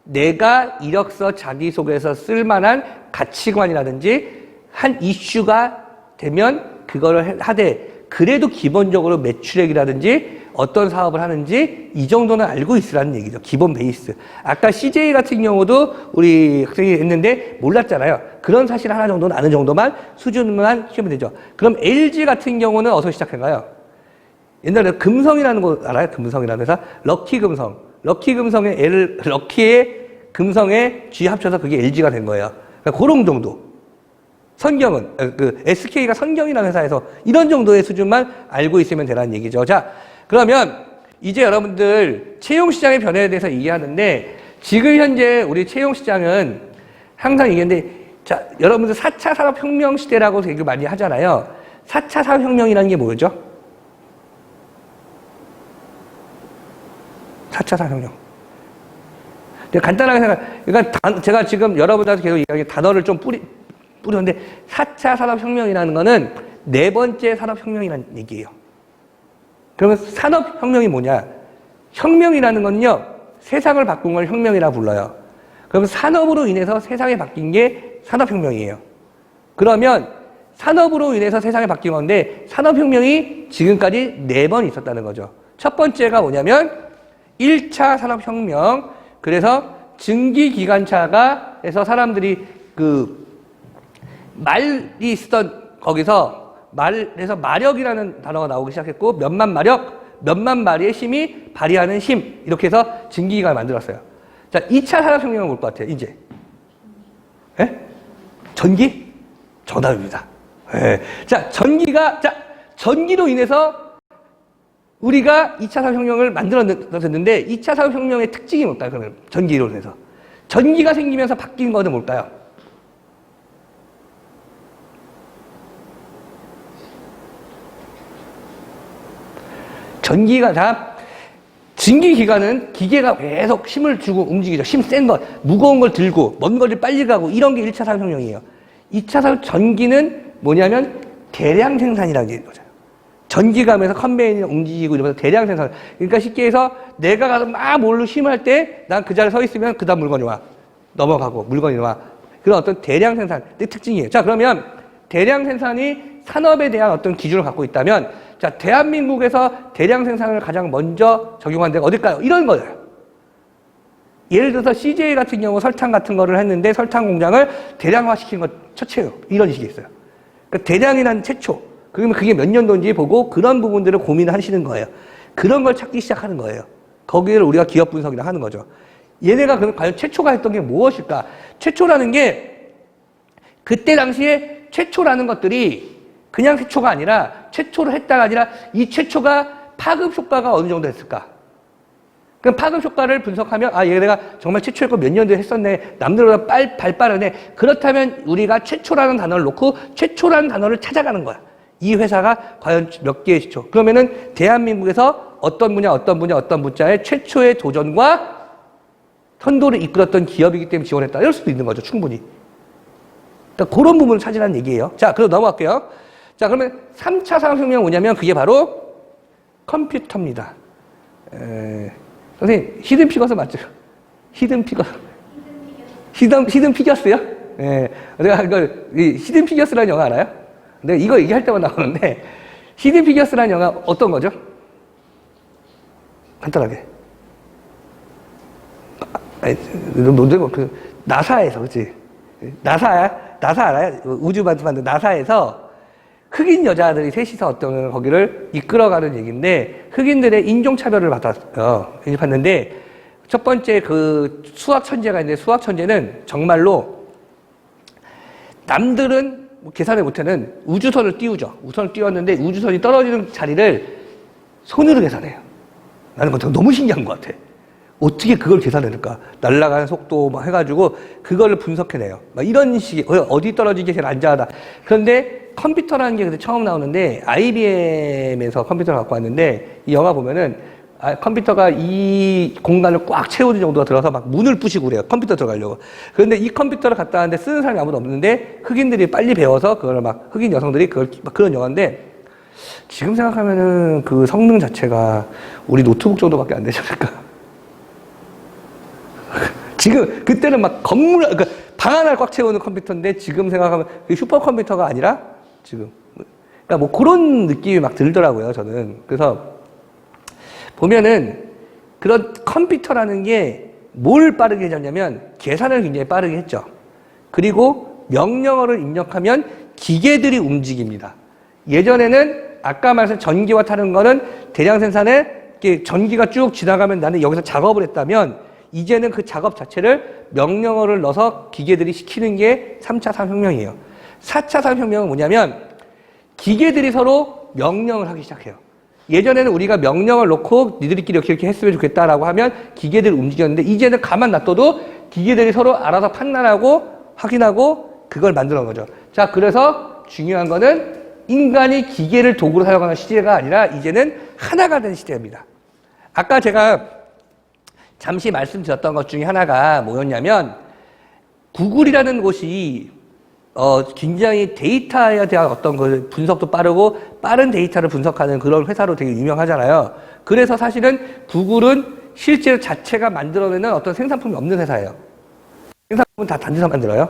내가 이력서 자기소개서 쓸만한 가치관이라든지 한 이슈가 되면 그거를 하되 그래도 기본적으로 매출액이라든지 어떤 사업을 하는지 이 정도는 알고 있으라는 얘기죠. 기본 베이스. 아까 CJ 같은 경우도 우리 학생이 했는데 몰랐잖아요. 그런 사실 하나 정도는 아는 정도만 수준만 키우면 되죠. 그럼 LG 같은 경우는 어디서 시작한가요? 옛날에 금성이라는 거 알아요? 금성이라는 회사? 럭키금성. 럭키금성의 럭키의 금성의 G 합쳐서 그게 LG가 된 거예요. 그러니까 그런 정도. 선경은, SK가 선경이라는 회사에서 이런 정도의 수준만 알고 있으면 되라는 얘기죠. 자, 그러면 이제 여러분들 채용시장의 변화에 대해서 얘기하는데 지금 현재 우리 채용시장은 항상 얘기하는데 자, 여러분들 4차 산업혁명 시대라고 얘기 많이 하잖아요. 4차 산업혁명이라는 게 뭐죠? 4차 산업혁명. 간단하게 그러니까 제가 지금 여러분들한테 계속 얘기하는 단어를 좀 뿌렸는데 4차 산업혁명이라는 거는 네 번째 산업혁명이라는 얘기예요. 그러면 산업혁명이 뭐냐? 혁명이라는 건요, 세상을 바꾼 걸 혁명이라고 불러요. 그러면 산업으로 인해서 세상이 바뀐 게 산업혁명이에요. 그러면 산업으로 인해서 세상이 바뀐 건데 산업혁명이 지금까지 4번 있었다는 거죠. 첫 번째가 뭐냐면 1차 산업혁명. 그래서 증기기관차가 해서 사람들이 말이 쓰던 거기서 말에서 마력이라는 단어가 나오기 시작했고 몇만 마리의 힘이 발휘하는 힘 이렇게 해서 증기기관을 만들었어요. 자, 2차 산업혁명은 뭘 것 같아요? 이제 예? 전기? 정답입니다. 예. 자, 전기로 인해서 우리가 2차 산업혁명을 만들었는데 2차 산업혁명의 특징이 뭘까요? 그러면 전기로 인해서 전기가 생기면서 바뀐 거는 뭘까요? 전기가 다 증기기관은 기계가 계속 힘을 주고 움직이죠. 힘 센 거, 무거운 걸 들고 먼 거리를 빨리 가고 이런 게 1차 산업혁명이에요. 2차 산업 전기는 뭐냐면 대량 생산이라는 게 거죠. 전기가 하면서 컨베이어를 움직이고 이러면서 대량 생산. 그러니까 쉽게 해서 내가 가서 막 뭘로 힘을 할 때 난 그 자리에 서 있으면 그 다음 물건이 와. 넘어가고 물건이 와. 그런 어떤 대량 생산의 특징이에요. 자, 그러면 대량 생산이 산업에 대한 어떤 기준을 갖고 있다면 자, 대한민국에서 대량 생산을 가장 먼저 적용한 데가 어딜까요? 이런 거예요. 예를 들어서 CJ 같은 경우 설탕 같은 거를 했는데 설탕 공장을 대량화시킨 것 첫째예요. 이런 식이 있어요. 그러니까 대량이란 최초. 그러면 그게 몇 년도인지 보고 그런 부분들을 고민하시는 거예요. 그런 걸 찾기 시작하는 거예요. 거기를 우리가 기업 분석이라 하는 거죠. 얘네가 그럼 과연 최초가 했던 게 무엇일까? 최초라는 게 그때 당시에 최초라는 것들이 그냥 최초가 아니라 최초로 했다가 아니라 이 최초가 파급 효과가 어느 정도 했을까? 그럼 파급 효과를 분석하면 아, 얘가 정말 최초였고 몇 년도에 했었네. 남들보다 발 빠르네. 그렇다면 우리가 최초라는 단어를 놓고 최초라는 단어를 찾아가는 거야. 이 회사가 과연 몇 개의 최초. 그러면은 대한민국에서 어떤 분야의 최초의 도전과 선도를 이끌었던 기업이기 때문에 지원했다. 이럴 수도 있는 거죠. 충분히. 그러니까 그런 부분을 찾으라는 얘기예요. 자, 그럼 넘어갈게요. 자, 그러면 3차 산업혁명은 뭐냐면 그게 바로 컴퓨터입니다. 선생님, 히든 피겨스 맞죠? 히든 피겨스. 히든 피겨스요? 예. 내가 이걸, 히든 피겨스라는 영화 알아요? 내가 이거 얘기할 때마다 나오는데, 히든 피겨스라는 영화 어떤 거죠? 간단하게. 나사에서, 그치? 나사 알아요? 우주 만든 나사에서 흑인 여자들이 셋이서 어떤 거기를 이끌어가는 얘기인데 흑인들의 인종차별을 받았는데 첫 번째 그 수학 천재가 있는데 수학 천재는 정말로 남들은 계산을 못하는 우주선을 띄우죠. 우주선을 띄웠는데 우주선이 떨어지는 자리를 손으로 계산해요. 나는 그거 너무 신기한 것 같아. 어떻게 그걸 계산해낼까? 날아가는 속도 막 해가지고 그걸 분석해내요. 막 이런 식의 어디 떨어지게 제일 안전하다. 그런데 컴퓨터라는 게 그때 처음 나오는데 IBM에서 컴퓨터를 갖고 왔는데 이 영화 보면은 컴퓨터가 이 공간을 꽉 채우는 정도가 들어서 막 문을 부시고 그래요. 컴퓨터 들어가려고. 그런데 이 컴퓨터를 갖다 왔는데 쓰는 사람이 아무도 없는데 흑인들이 빨리 배워서 그걸 막 흑인 여성들이 그걸 막 그런 영화인데 지금 생각하면은 그 성능 자체가 우리 노트북 정도밖에 안 되지 않을까? 지금 그때는 막 그러니까 방 하나를 꽉 채우는 컴퓨터인데 지금 생각하면 슈퍼컴퓨터가 아니라 지금 그러니까 뭐 그런 느낌이 막 들더라고요. 저는 그래서 보면은 그런 컴퓨터라는 게 뭘 빠르게 해줬냐면 계산을 굉장히 빠르게 했죠. 그리고 명령어를 입력하면 기계들이 움직입니다. 예전에는 아까 말씀 전기와 다른 거는 대량 생산에 전기가 쭉 지나가면 나는 여기서 작업을 했다면 이제는 그 작업 자체를 명령어를 넣어서 기계들이 시키는 게 3차 산업혁명이에요. 4차 산업혁명은 뭐냐면 기계들이 서로 명령을 하기 시작해요. 예전에는 우리가 명령을 놓고 니들끼리 이렇게 했으면 좋겠다라고 하면 기계들이 움직였는데 이제는 가만 놔둬도 기계들이 서로 알아서 판단하고 확인하고 그걸 만들어 놓은 거죠. 자, 그래서 중요한 거는 인간이 기계를 도구로 사용하는 시대가 아니라 이제는 하나가 된 시대입니다. 아까 제가 잠시 말씀드렸던 것 중에 하나가 뭐였냐면 구글이라는 곳이 굉장히 데이터에 대한 어떤 그 분석도 빠르고 빠른 데이터를 분석하는 그런 회사로 되게 유명하잖아요. 그래서 사실은 구글은 실제로 자체가 만들어내는 어떤 생산품이 없는 회사예요. 생산품은 다 단지사 만들어요.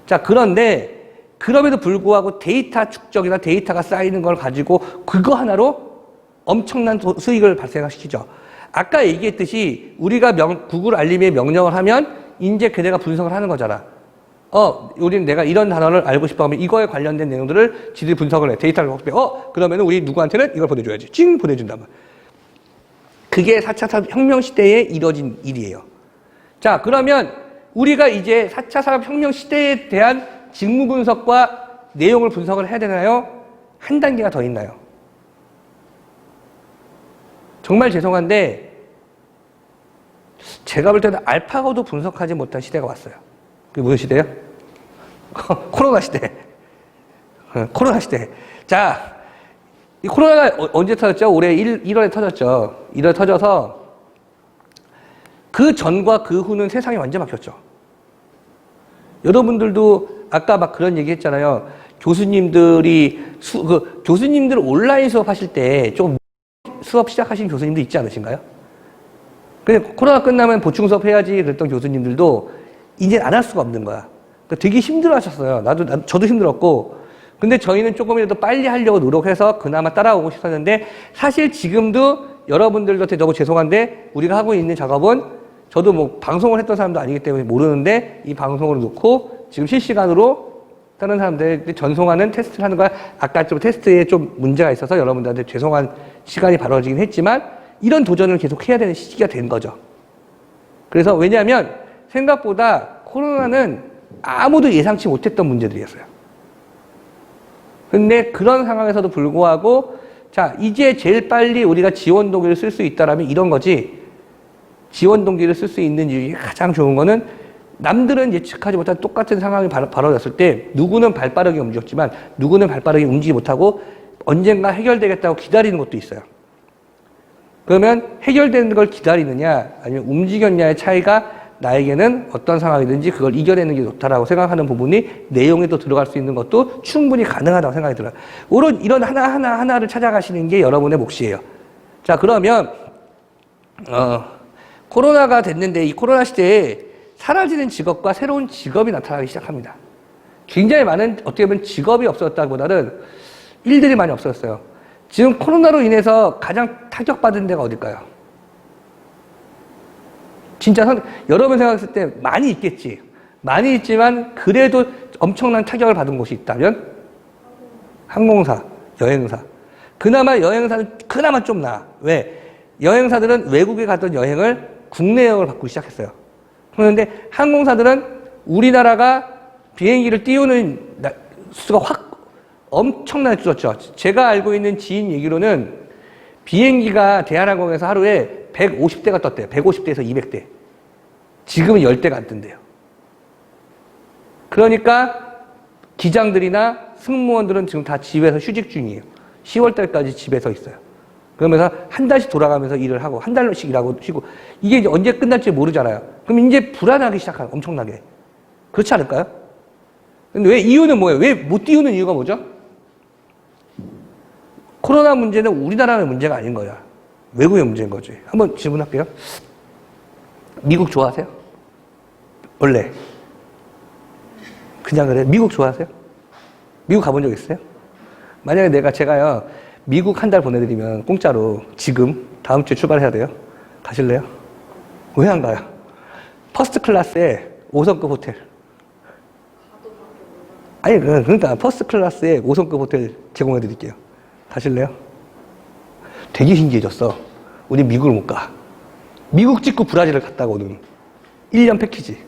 자, 그런데 그럼에도 불구하고 데이터 축적이나 데이터가 쌓이는 걸 가지고 그거 하나로 엄청난 수익을 발생시키죠. 아까 얘기했듯이 우리가 구글 알림에 명령을 하면 이제 걔네가 분석을 하는 거잖아. 우리는 내가 이런 단어를 알고 싶어 하면 이거에 관련된 내용들을 지들이 분석을 해. 데이터를 확보해. 그러면 우리 누구한테는 이걸 보내줘야지. 찡! 보내준단 말이야. 그게 4차 산업혁명 시대에 이뤄진 일이에요. 자, 그러면 우리가 이제 4차 산업혁명 시대에 대한 직무 분석과 내용을 분석을 해야 되나요? 한 단계가 더 있나요? 정말 죄송한데 제가 볼 때는 알파고도 분석하지 못한 시대가 왔어요. 그게 무슨 시대예요? 코로나 시대. 코로나 시대. 자, 이 코로나가 언제 터졌죠? 올해 1월에 터졌죠. 1월에 터져서 그 전과 그 후는 세상이 완전 바뀌었죠. 여러분들도 아까 막 그런 얘기 했잖아요. 교수님들이 교수님들 온라인 수업 하실 때 좀 수업 시작하신 교수님도 있지 않으신가요? 근데 코로나 끝나면 보충 수업 해야지 그랬던 교수님들도 이제 안 할 수가 없는 거야. 그러니까 되게 힘들어 하셨어요. 저도 힘들었고. 근데 저희는 조금이라도 빨리 하려고 노력해서 그나마 따라오고 싶었는데 사실 지금도 여러분들한테 너무 죄송한데 우리가 하고 있는 작업은 저도 뭐 방송을 했던 사람도 아니기 때문에 모르는데 이 방송을 놓고 지금 실시간으로 다른 사람들 전송하는 테스트를 하는 거야. 아까 좀 테스트에 좀 문제가 있어서 여러분들한테 죄송한 시간이 벌어지긴 했지만 이런 도전을 계속 해야 되는 시기가 된 거죠. 그래서 왜냐하면 생각보다 코로나는 아무도 예상치 못했던 문제들이었어요. 근데 그런 상황에서도 불구하고 자, 이제 제일 빨리 우리가 지원 동기를 쓸 수 있다라면 이런 거지. 지원 동기를 쓸 수 있는 이유에 가장 좋은 거는 남들은 예측하지 못한 똑같은 상황이 벌어졌을 때 누구는 발빠르게 움직였지만 누구는 발빠르게 움직이지 못하고 언젠가 해결되겠다고 기다리는 것도 있어요. 그러면 해결되는 걸 기다리느냐 아니면 움직였냐의 차이가 나에게는 어떤 상황이든지 그걸 이겨내는 게 좋다라고 생각하는 부분이 내용에도 들어갈 수 있는 것도 충분히 가능하다고 생각이 들어요. 이런 하나를 찾아가시는 게 여러분의 몫이에요. 자, 그러면 코로나가 됐는데 이 코로나 시대에 사라지는 직업과 새로운 직업이 나타나기 시작합니다. 굉장히 많은 어떻게 보면 직업이 없어졌다기보다는 일들이 많이 없어졌어요. 지금 코로나로 인해서 가장 타격받은 데가 어딜까요? 진짜 여러분 생각했을 때 많이 있겠지. 많이 있지만 그래도 엄청난 타격을 받은 곳이 있다면 항공사, 여행사. 그나마 여행사는 그나마 좀 나아. 왜? 여행사들은 외국에 갔던 여행을 국내 여행을 받고 시작했어요. 그런데 항공사들은 우리나라가 비행기를 띄우는 수가 엄청나게 줄었죠. 제가 알고 있는 지인 얘기로는 비행기가 대한항공에서 하루에 150대가 떴대요. 150대에서 200대. 지금은 10대가 안 뜬대요. 그러니까 기장들이나 승무원들은 지금 다 집에서 휴직 중이에요. 10월 달까지 집에서 있어요. 그러면서 한 달씩 돌아가면서 일을 하고 한 달씩 일하고 쉬고 이게 이제 언제 끝날지 모르잖아요. 그럼 이제 불안하기 시작하는 엄청나게. 그렇지 않을까요? 근데 왜 이유는 뭐예요? 왜 못 띄우는 이유가 뭐죠? 코로나 문제는 우리나라의 문제가 아닌 거야. 외국의 문제인 거지. 한번 질문할게요. 미국 좋아하세요? 원래 그냥 그래? 미국 좋아하세요? 미국 가본 적 있어요? 만약에 제가요 미국 한 달 보내드리면 공짜로 지금 다음 주에 출발해야 돼요. 가실래요? 왜 안 가요? 퍼스트 클래스에 5성급 호텔. 아니 그러니까 퍼스트 클래스에 5성급 호텔 제공해드릴게요. 가실래요? 되게 신기해졌어. 우리 미국을 못 가. 미국 찍고 브라질을 갔다가 오는 1년 패키지.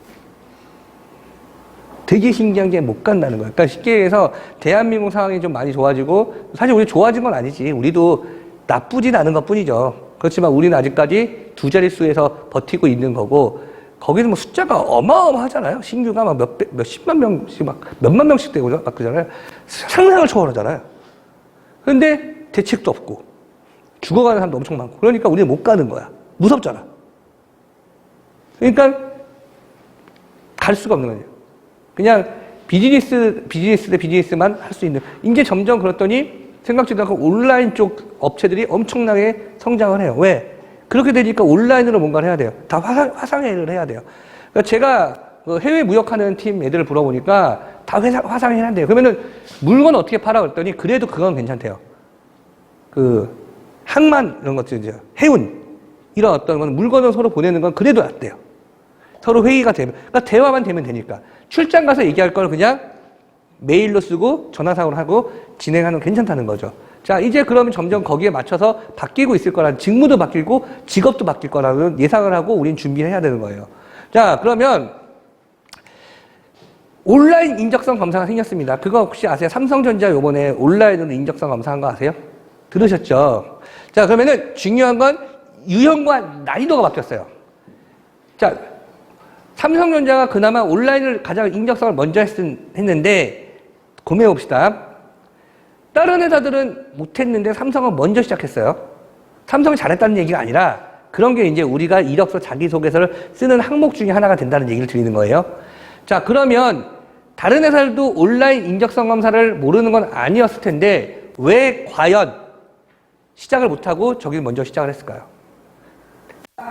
되게 신기한 게 못 간다는 거예요. 그러니까 쉽게 해서 대한민국 상황이 좀 많이 좋아지고 사실 우리 좋아진 건 아니지. 우리도 나쁘진 않은 것 뿐이죠. 그렇지만 우리는 아직까지 두 자릿수에서 버티고 있는 거고, 거기는 뭐 숫자가 어마어마하잖아요. 신규가 막 몇십만 명씩 막 몇만 명씩 되고 막 그러잖아요. 상상을 초월하잖아요. 그런데 대책도 없고, 죽어가는 사람도 엄청 많고, 그러니까 우리는 못 가는 거야. 무섭잖아. 그러니까 갈 수가 없는 거예요. 그냥 비즈니스 대 비즈니스만 할 수 있는. 이제 점점 그렇더니 생각지도 않고 온라인 쪽 업체들이 엄청나게 성장을 해요. 왜? 그렇게 되니까 온라인으로 뭔가를 해야 돼요. 다 화상회의를 해야 돼요. 그러니까 제가 해외 무역하는 팀 애들을 물어보니까 다 화상회의를 한대요. 그러면은 물건 어떻게 팔아? 그랬더니 그래도 그건 괜찮대요. 그 항만 이런 것들 이제 해운 이런 어떤 건 물건을 서로 보내는 건 그래도 낫대요. 서로 회의가 되면, 그러니까 대화만 되면 되니까. 출장 가서 얘기할 걸 그냥 메일로 쓰고 전화상으로 하고 진행하는 건 괜찮다는 거죠. 자, 이제 그러면 점점 거기에 맞춰서 바뀌고 있을 거라는, 직무도 바뀌고 직업도 바뀔 거라는 예상을 하고 우린 준비를 해야 되는 거예요. 자, 그러면 온라인 인적성 검사가 생겼습니다. 그거 혹시 아세요? 삼성전자 요번에 온라인으로 인적성 검사한 거 아세요? 들으셨죠? 자, 그러면은 중요한 건 유형과 난이도가 바뀌었어요. 자, 삼성전자가 그나마 온라인을 가장 인적성을 먼저 했는데, 고민해 봅시다. 다른 회사들은 못했는데 삼성은 먼저 시작했어요. 삼성이 잘했다는 얘기가 아니라 그런 게 이제 우리가 이력서 자기소개서를 쓰는 항목 중에 하나가 된다는 얘기를 드리는 거예요. 자, 그러면 다른 회사들도 온라인 인적성 검사를 모르는 건 아니었을 텐데 왜 과연 시작을 못하고 저기 먼저 시작을 했을까요?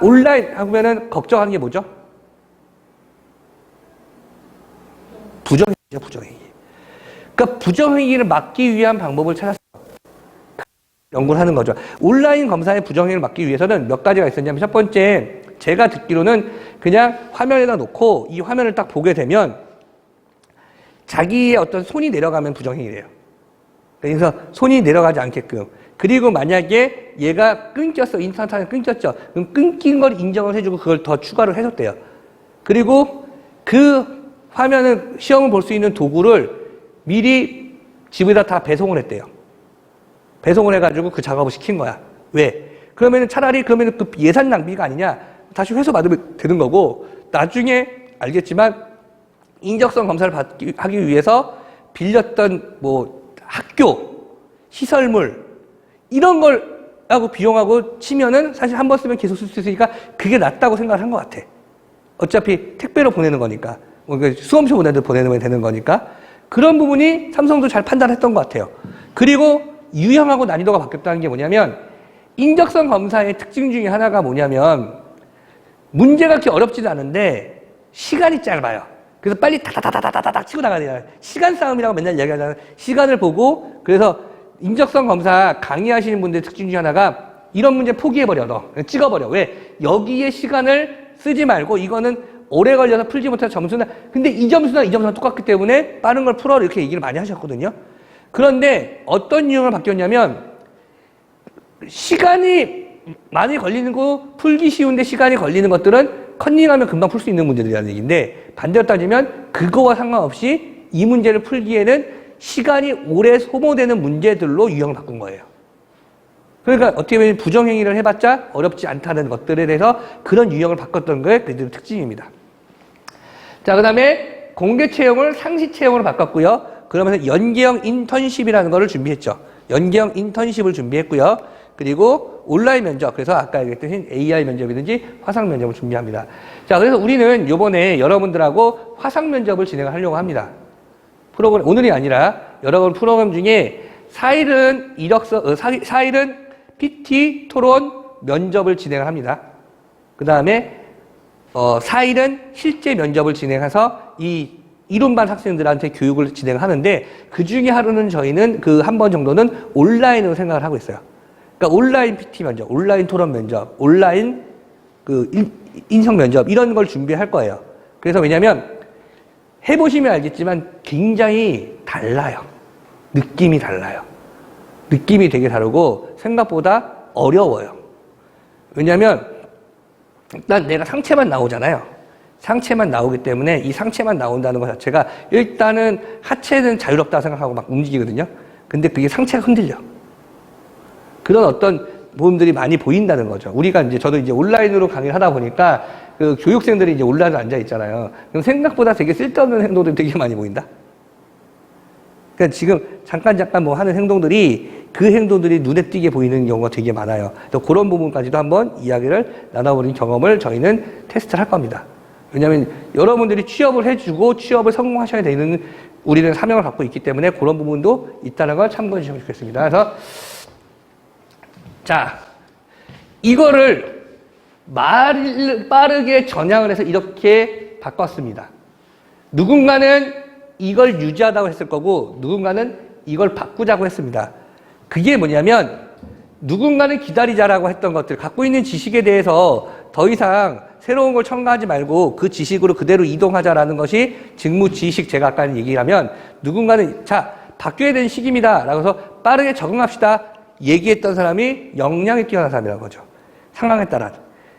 온라인 하면은 걱정하는 게 뭐죠? 부정행위죠, 부정행위. 그러니까 부정행위를 막기 위한 방법을 찾았어요. 연구를 하는 거죠. 온라인 검사의 부정행위를 막기 위해서는 몇 가지가 있었냐면, 첫 번째, 제가 듣기로는 그냥 화면에다 놓고 이 화면을 딱 보게 되면 자기의 어떤 손이 내려가면 부정행위래요. 그래서 손이 내려가지 않게끔. 그리고 만약에 얘가 끊겼어, 인스턴트하게 끊겼죠. 그럼 끊긴 걸 인정을 해주고 그걸 더 추가를 해줬대요. 그리고 그 화면을, 시험을 볼 수 있는 도구를 미리 집에다 다 배송을 했대요. 배송을 해가지고 그 작업을 시킨 거야. 왜? 그러면은 차라리 그러면은 그 예산 낭비가 아니냐. 다시 회수 받으면 되는 거고, 나중에 알겠지만 인적성 검사를 하기 위해서 빌렸던 뭐 학교, 시설물 이런 걸 하고 비용하고 치면은 사실 한 번 쓰면 계속 쓸 수 있으니까 그게 낫다고 생각을 한 것 같아. 어차피 택배로 보내는 거니까, 수험시 보내면 되는 거니까. 그런 부분이 삼성도 잘 판단했던 것 같아요. 그리고 유형하고 난이도가 바뀌었다는 게 뭐냐면, 인적성 검사의 특징 중에 하나가 뭐냐면 문제가 그렇게 어렵지도 않은데 시간이 짧아요. 그래서 빨리 다다다다다닥 치고 나가야 돼요. 시간 싸움이라고 맨날 이야기하잖아요. 시간을 보고. 그래서 인적성 검사 강의하시는 분들의 특징 중에 하나가 이런 문제 포기해버려. 너 찍어버려. 왜? 여기에 시간을 쓰지 말고 이거는 오래 걸려서 풀지 못해서 점수나, 근데 이 점수나 이 점수가 똑같기 때문에 빠른 걸 풀어, 이렇게 얘기를 많이 하셨거든요. 그런데 어떤 유형을 바뀌었냐면, 시간이 많이 걸리는 거, 풀기 쉬운데 시간이 걸리는 것들은 컨닝하면 금방 풀 수 있는 문제들이라는 얘기인데, 반대로 따지면 그거와 상관없이 이 문제를 풀기에는 시간이 오래 소모되는 문제들로 유형을 바꾼 거예요. 그러니까 어떻게 보면 부정행위를 해봤자 어렵지 않다는 것들에 대해서 그런 유형을 바꿨던 게 그들의 특징입니다. 자, 그 다음에 공개 채용을 상시 채용으로 바꿨고요. 그러면서 연계형 인턴십이라는 거를 준비했죠. 연계형 인턴십을 준비했고요. 그리고 온라인 면접, 그래서 아까 얘기했듯이 AI 면접이든지 화상 면접을 준비합니다. 자, 그래서 우리는 이번에 여러분들하고 화상 면접을 진행을 하려고 합니다. 프로그램, 오늘이 아니라 여러분 프로그램 중에 4일은 이력서, 4일은 PT, 토론, 면접을 진행을 합니다. 그 다음에 4일은 실제 면접을 진행해서 이 이론반 학생들한테 교육을 진행하는데, 그 중에 하루는 저희는 그 한 번 정도는 온라인으로 생각을 하고 있어요. 그러니까 온라인 PT 면접, 온라인 토론 면접, 온라인 그 인성 면접 이런 걸 준비할 거예요. 그래서 왜냐면 해보시면 알겠지만 굉장히 달라요. 느낌이 달라요. 느낌이 되게 다르고 생각보다 어려워요. 왜냐면 일단 내가 상체만 나오잖아요. 상체만 나오기 때문에 이 상체만 나온다는 것 자체가, 일단은 하체는 자유롭다 생각하고 막 움직이거든요. 근데 그게 상체가 흔들려. 그런 어떤 부분들이 많이 보인다는 거죠. 우리가 이제 저도 이제 온라인으로 강의를 하다 보니까 그 교육생들이 이제 온라인에 앉아 있잖아요. 그럼 생각보다 되게 쓸데없는 행동들이 되게 많이 보인다. 그러니까 지금 잠깐 뭐 하는 행동들이 그 행동들이 눈에 띄게 보이는 경우가 되게 많아요. 또 그런 부분까지도 한번 이야기를 나눠보는 경험을 저희는 테스트를 할 겁니다. 왜냐하면 여러분들이 취업을 해주고 취업을 성공하셔야 되는 우리는 사명을 갖고 있기 때문에 그런 부분도 있다는 걸 참고해 주시면 좋겠습니다. 그래서 자, 이거를 빠르게 전향을 해서 이렇게 바꿨습니다. 누군가는 이걸 유지하다고 했을 거고 누군가는 이걸 바꾸자고 했습니다. 그게 뭐냐면 누군가는 기다리자라고 했던 것들, 갖고 있는 지식에 대해서 더 이상 새로운 걸 첨가하지 말고 그 지식으로 그대로 이동하자라는 것이 직무 지식, 제가 아까 얘기를 하면 누군가는 자, 바뀌어야 되는 시기입니다 라고 해서 빠르게 적응합시다 얘기했던 사람이 역량이 뛰어난 사람이라는 거죠. 상황에 따라.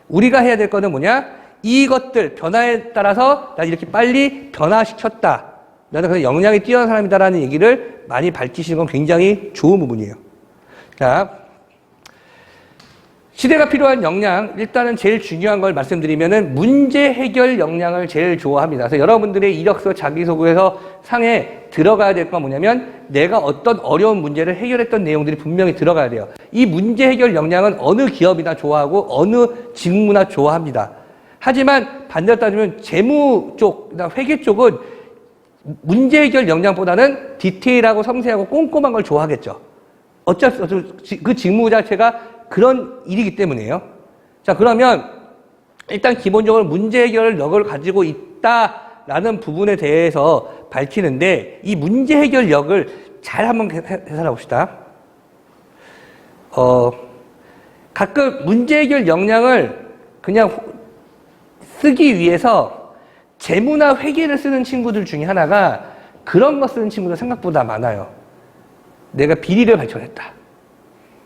우리가 해야 될 거는 뭐냐? 이것들 변화에 따라서 나 이렇게 빨리 변화시켰다. 나는 그냥 역량이 뛰어난 사람이다라는 얘기를 많이 밝히시는 건 굉장히 좋은 부분이에요. 자, 시대가 필요한 역량, 일단은 제일 중요한 걸 말씀드리면은 문제 해결 역량을 제일 좋아합니다. 그래서 여러분들의 이력서 자기소개서 상에 들어가야 될 건 뭐냐면 내가 어떤 어려운 문제를 해결했던 내용들이 분명히 들어가야 돼요. 이 문제 해결 역량은 어느 기업이나 좋아하고 어느 직무나 좋아합니다. 하지만 반대로 따지면 재무 쪽, 회계 쪽은 문제 해결 역량보다는 디테일하고 섬세하고 꼼꼼한 걸 좋아하겠죠. 어쩔 수 없이 그 직무 자체가 그런 일이기 때문에요. 자, 그러면 일단 기본적으로 문제 해결력을 가지고 있다라는 부분에 대해서 밝히는데 이 문제 해결력을 잘 한번 해설해 봅시다. 가끔 문제 해결 역량을 그냥 쓰기 위해서 재무나 회계를 쓰는 친구들 중에 하나가 그런 거 쓰는 친구들 생각보다 많아요. 내가 비리를 발견했다.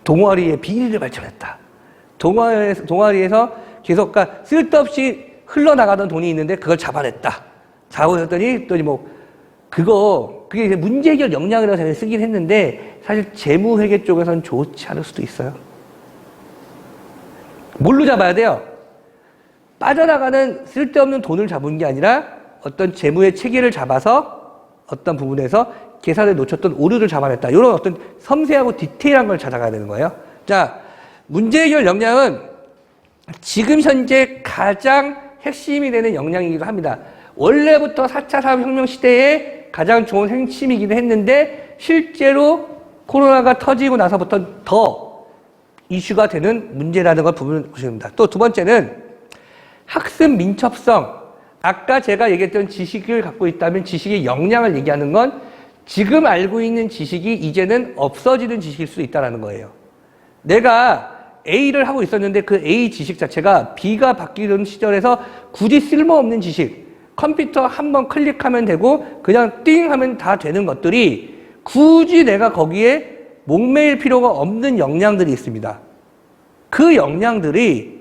동아리에 비리를 발견했다. 동아리에서 계속 쓸데없이 흘러나가던 돈이 있는데 그걸 잡아냈다. 잡아냈더니 또 그게 이제 문제 해결 역량이라고 제가 쓰긴 했는데 사실 재무 회계 쪽에서는 좋지 않을 수도 있어요. 뭘로 잡아야 돼요? 빠져나가는 쓸데없는 돈을 잡은 게 아니라 어떤 재무의 체계를 잡아서 어떤 부분에서 계산에 놓쳤던 오류를 잡아냈다. 이런 어떤 섬세하고 디테일한 걸 찾아가야 되는 거예요. 자, 문제 해결 역량은 지금 현재 가장 핵심이 되는 역량이기도 합니다. 원래부터 4차 산업혁명 시대에 가장 좋은 핵심이기도 했는데 실제로 코로나가 터지고 나서부터 더 이슈가 되는 문제라는 걸 부분을 보시면 됩니다. 또 두 번째는 학습 민첩성. 아까 제가 얘기했던 지식을 갖고 있다면 지식의 역량을 얘기하는 건 지금 알고 있는 지식이 이제는 없어지는 지식일 수 있다는 거예요. 내가 A를 하고 있었는데 그 A 지식 자체가 B가 바뀌던 시절에서 굳이 쓸모없는 지식, 컴퓨터 한번 클릭하면 되고 그냥 띵 하면 다 되는 것들이 굳이 내가 거기에 목매일 필요가 없는 역량들이 있습니다. 그 역량들이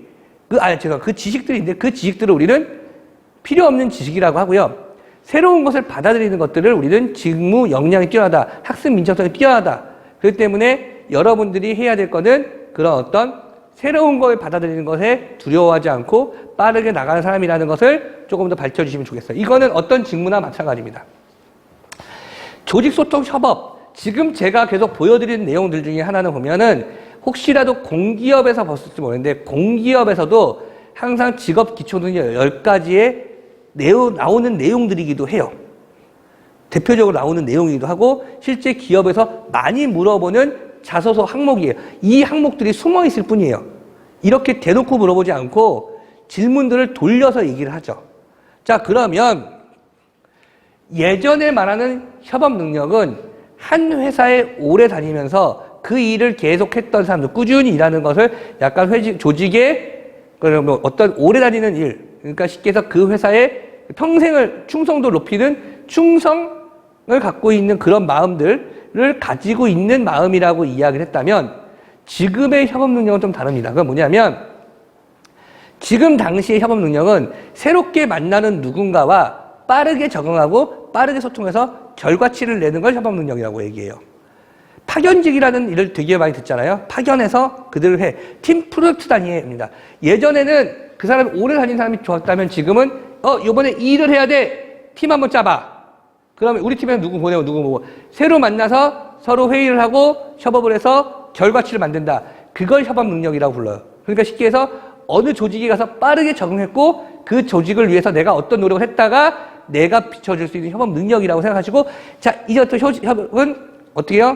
그 지식들인데 그 지식들을 우리는 필요 없는 지식이라고 하고요. 새로운 것을 받아들이는 것들을 우리는 직무 역량이 뛰어나다, 학습 민첩성이 뛰어나다. 그렇기 때문에 여러분들이 해야 될 거는 그런 어떤 새로운 걸 받아들이는 것에 두려워하지 않고 빠르게 나가는 사람이라는 것을 조금 더 밝혀주시면 좋겠어요. 이거는 어떤 직무나 마찬가지입니다. 조직소통협업. 지금 제가 계속 보여드리는 내용들 중에 하나는 보면은 혹시라도 공기업에서 봤을지 모르겠는데 공기업에서도 항상 직업 기초능력 10가지의 나오는 내용들이기도 해요. 대표적으로 나오는 내용이기도 하고 실제 기업에서 많이 물어보는 자소서 항목이에요. 이 항목들이 숨어 있을 뿐이에요. 이렇게 대놓고 물어보지 않고 질문들을 돌려서 얘기를 하죠. 자, 그러면 예전에 말하는 협업 능력은 한 회사에 오래 다니면서 그 일을 계속했던 사람들, 꾸준히 일하는 것을 약간 조직의 어떤 오래 다니는 일, 그러니까 쉽게 해서 그 회사에 평생을 충성도 높이는 충성을 갖고 있는 그런 마음들을 가지고 있는 마음이라고 이야기를 했다면 지금의 협업 능력은 좀 다릅니다. 그건 뭐냐면 지금 당시의 협업 능력은 새롭게 만나는 누군가와 빠르게 적응하고 빠르게 소통해서 결과치를 내는 걸 협업 능력이라고 얘기해요. 파견직이라는 일을 되게 많이 듣잖아요. 파견해서 그들을 해. 팀 프로젝트 단위입니다. 예전에는 그 사람이 오래 다닌 사람이 좋았다면 지금은 요번에 이 일을 해야 돼. 팀 한번 짜봐. 그러면 우리 팀에는 누구 보내고 누구 보고 새로 만나서 서로 회의를 하고 협업을 해서 결과치를 만든다. 그걸 협업 능력이라고 불러요. 그러니까 쉽게 해서 어느 조직에 가서 빠르게 적응했고 그 조직을 위해서 내가 어떤 노력을 했다가 내가 비춰줄 수 있는 협업 능력이라고 생각하시고 자, 이제부터 협업은 어떻게 해요?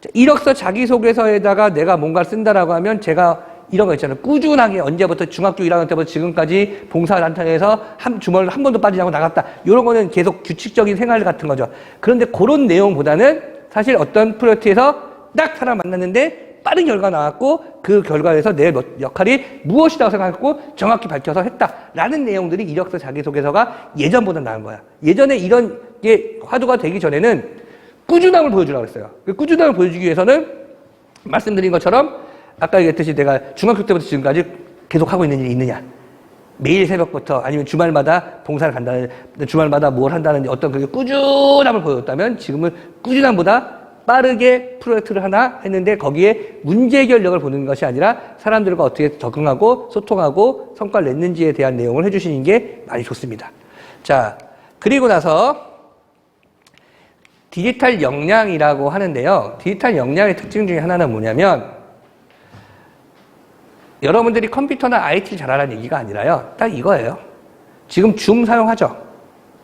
자, 이력서 자기소개서에다가 내가 뭔가를 쓴다라고 하면 제가 이런 거 있잖아요. 꾸준하게 언제부터 중학교 1학년 때부터 지금까지 봉사단체에서 주말을 한 번도 빠지지 않고 나갔다. 이런 거는 계속 규칙적인 생활 같은 거죠. 그런데 그런 내용보다는 사실 어떤 프로젝트에서 딱 사람 만났는데 빠른 결과 나왔고 그 결과에서 내 역할이 무엇이라고 생각했고 정확히 밝혀서 했다라는 내용들이 이력서 자기소개서가 예전보다 나은 거야. 예전에 이런 게 화두가 되기 전에는 꾸준함을 보여주라고 했어요. 그 꾸준함을 보여주기 위해서는 말씀드린 것처럼 아까 얘기했듯이 내가 중학교 때부터 지금까지 계속 하고 있는 일이 있느냐. 매일 새벽부터 아니면 주말마다 봉사를 간다는 주말마다 뭘 한다는 어떤 그게 꾸준함을 보여줬다면 지금은 꾸준함보다 빠르게 프로젝트를 하나 했는데 거기에 문제 해결력을 보는 것이 아니라 사람들과 어떻게 적응하고 소통하고 성과를 냈는지에 대한 내용을 해주시는 게 많이 좋습니다. 자, 그리고 나서 디지털 역량이라고 하는데요. 디지털 역량의 특징 중에 하나는 뭐냐면 여러분들이 컴퓨터나 IT를 잘하라는 얘기가 아니라요. 딱 이거예요. 지금 줌 사용하죠?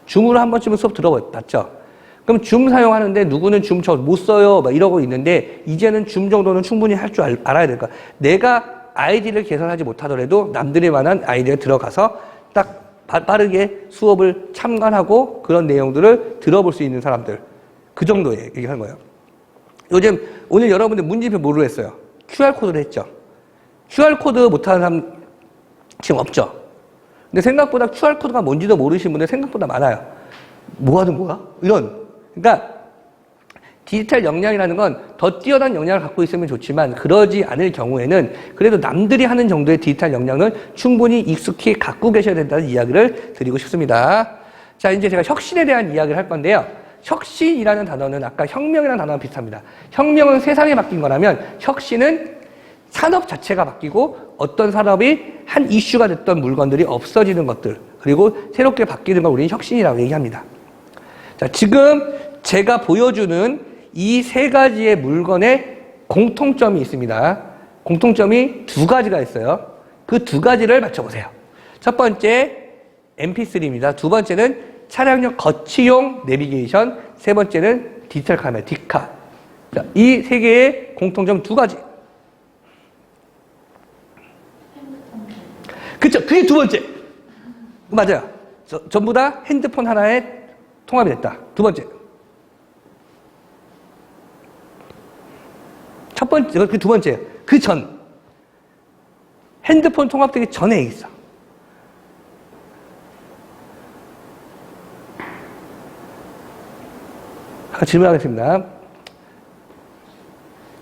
줌으로 한 번쯤은 수업 들어봤죠? 그럼 줌 사용하는데 누구는 줌 저 못 써요 막 이러고 있는데 이제는 줌 정도는 충분히 할 줄 알아야 될까. 내가 아이디를 개선하지 못하더라도 남들이 만한 아이디에 들어가서 딱 빠르게 수업을 참관하고 그런 내용들을 들어볼 수 있는 사람들. 그 정도에 얘기하는 거예요. 요즘 오늘 여러분들 문제표 뭐로 했어요? QR코드를 했죠. QR코드 못하는 사람 지금 없죠. 근데 생각보다 QR코드가 뭔지도 모르시는 분들 생각보다 많아요. 뭐 하는 거야? 이런. 그러니까 디지털 역량이라는 건 더 뛰어난 역량을 갖고 있으면 좋지만 그러지 않을 경우에는 그래도 남들이 하는 정도의 디지털 역량은 충분히 익숙히 갖고 계셔야 된다는 이야기를 드리고 싶습니다. 자, 이제 제가 혁신에 대한 이야기를 할 건데요. 혁신이라는 단어는 아까 혁명이라는 단어랑 비슷합니다. 혁명은 세상이 바뀐 거라면 혁신은 산업 자체가 바뀌고 어떤 산업이 한 이슈가 됐던 물건들이 없어지는 것들 그리고 새롭게 바뀌는 걸 우리는 혁신이라고 얘기합니다. 자, 지금 제가 보여주는 이 세 가지의 물건의 공통점이 있습니다. 공통점이 두 가지가 있어요. 그 두 가지를 맞춰보세요. 첫 번째 MP3입니다. 두 번째는 차량용 거치용 내비게이션, 세 번째는 디지털 카메라, 디카. 자, 이 세 개의 공통점 두 가지. 그쵸? 그게 두 번째. 맞아요. 전부 다 핸드폰 하나에 통합이 됐다. 두 번째. 첫 번째, 그 두 번째. 그 전. 핸드폰 통합되기 전에 있어. 질문하겠습니다.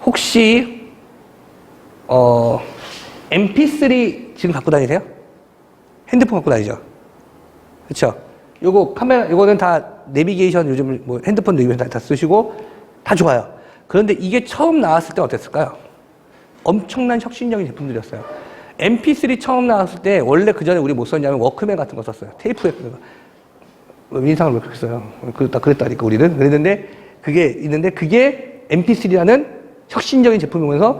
혹시 MP3 지금 갖고 다니세요? 핸드폰 갖고 다니죠? 그렇죠? 요거 카메라 요거는 다 내비게이션 요즘 뭐 핸드폰 내비게이션 다 쓰시고 다 좋아요. 그런데 이게 처음 나왔을 때 어땠을까요? 엄청난 혁신적인 제품들이었어요. MP3 처음 나왔을 때 원래 그 전에 우리 못 썼냐면 워크맨 같은 거 썼어요. 테이프 같은 거. 인상을 왜 그렇게 써요? 그랬다니까 우리는. 그랬는데 그게 있는데 그게 MP3라는 혁신적인 제품이면서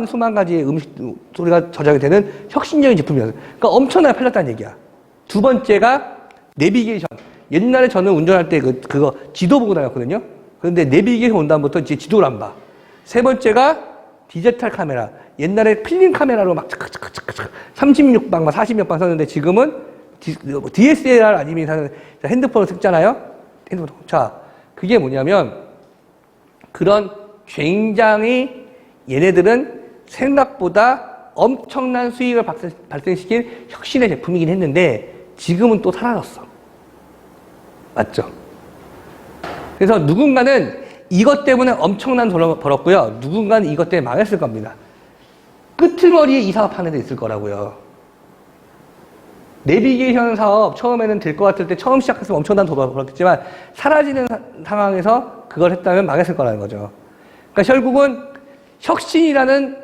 수만 가지의 음식 소리가 저장이 되는 혁신적인 제품이었어요. 그러니까 엄청나게 팔렸다는 얘기야. 두 번째가 내비게이션. 옛날에 저는 운전할 때 그거 지도 보고 다녔거든요. 그런데 내비게이션 온 다음부터 이제 지도를 안 봐. 세 번째가 디지털 카메라. 옛날에 필름 카메라로 막 36방, 40몇 방 썼는데 지금은 DSLR 아니면 핸드폰을 찍잖아요. 핸드폰. 자, 그게 뭐냐면 그런 굉장히 얘네들은 생각보다 엄청난 수익을 발생시킨 혁신의 제품이긴 했는데 지금은 또 사라졌어. 맞죠? 그래서 누군가는 이것 때문에 엄청난 돈을 벌었고요. 누군가는 이것 때문에 망했을 겁니다. 끄트머리에 이 사업 하는 데 있을 거라고요. 내비게이션 사업 처음에는 될 것 같을 때 처음 시작했으면 엄청난 돈을 벌었겠지만 사라지는 상황에서 그걸 했다면 망했을 거라는 거죠. 그러니까 결국은 혁신이라는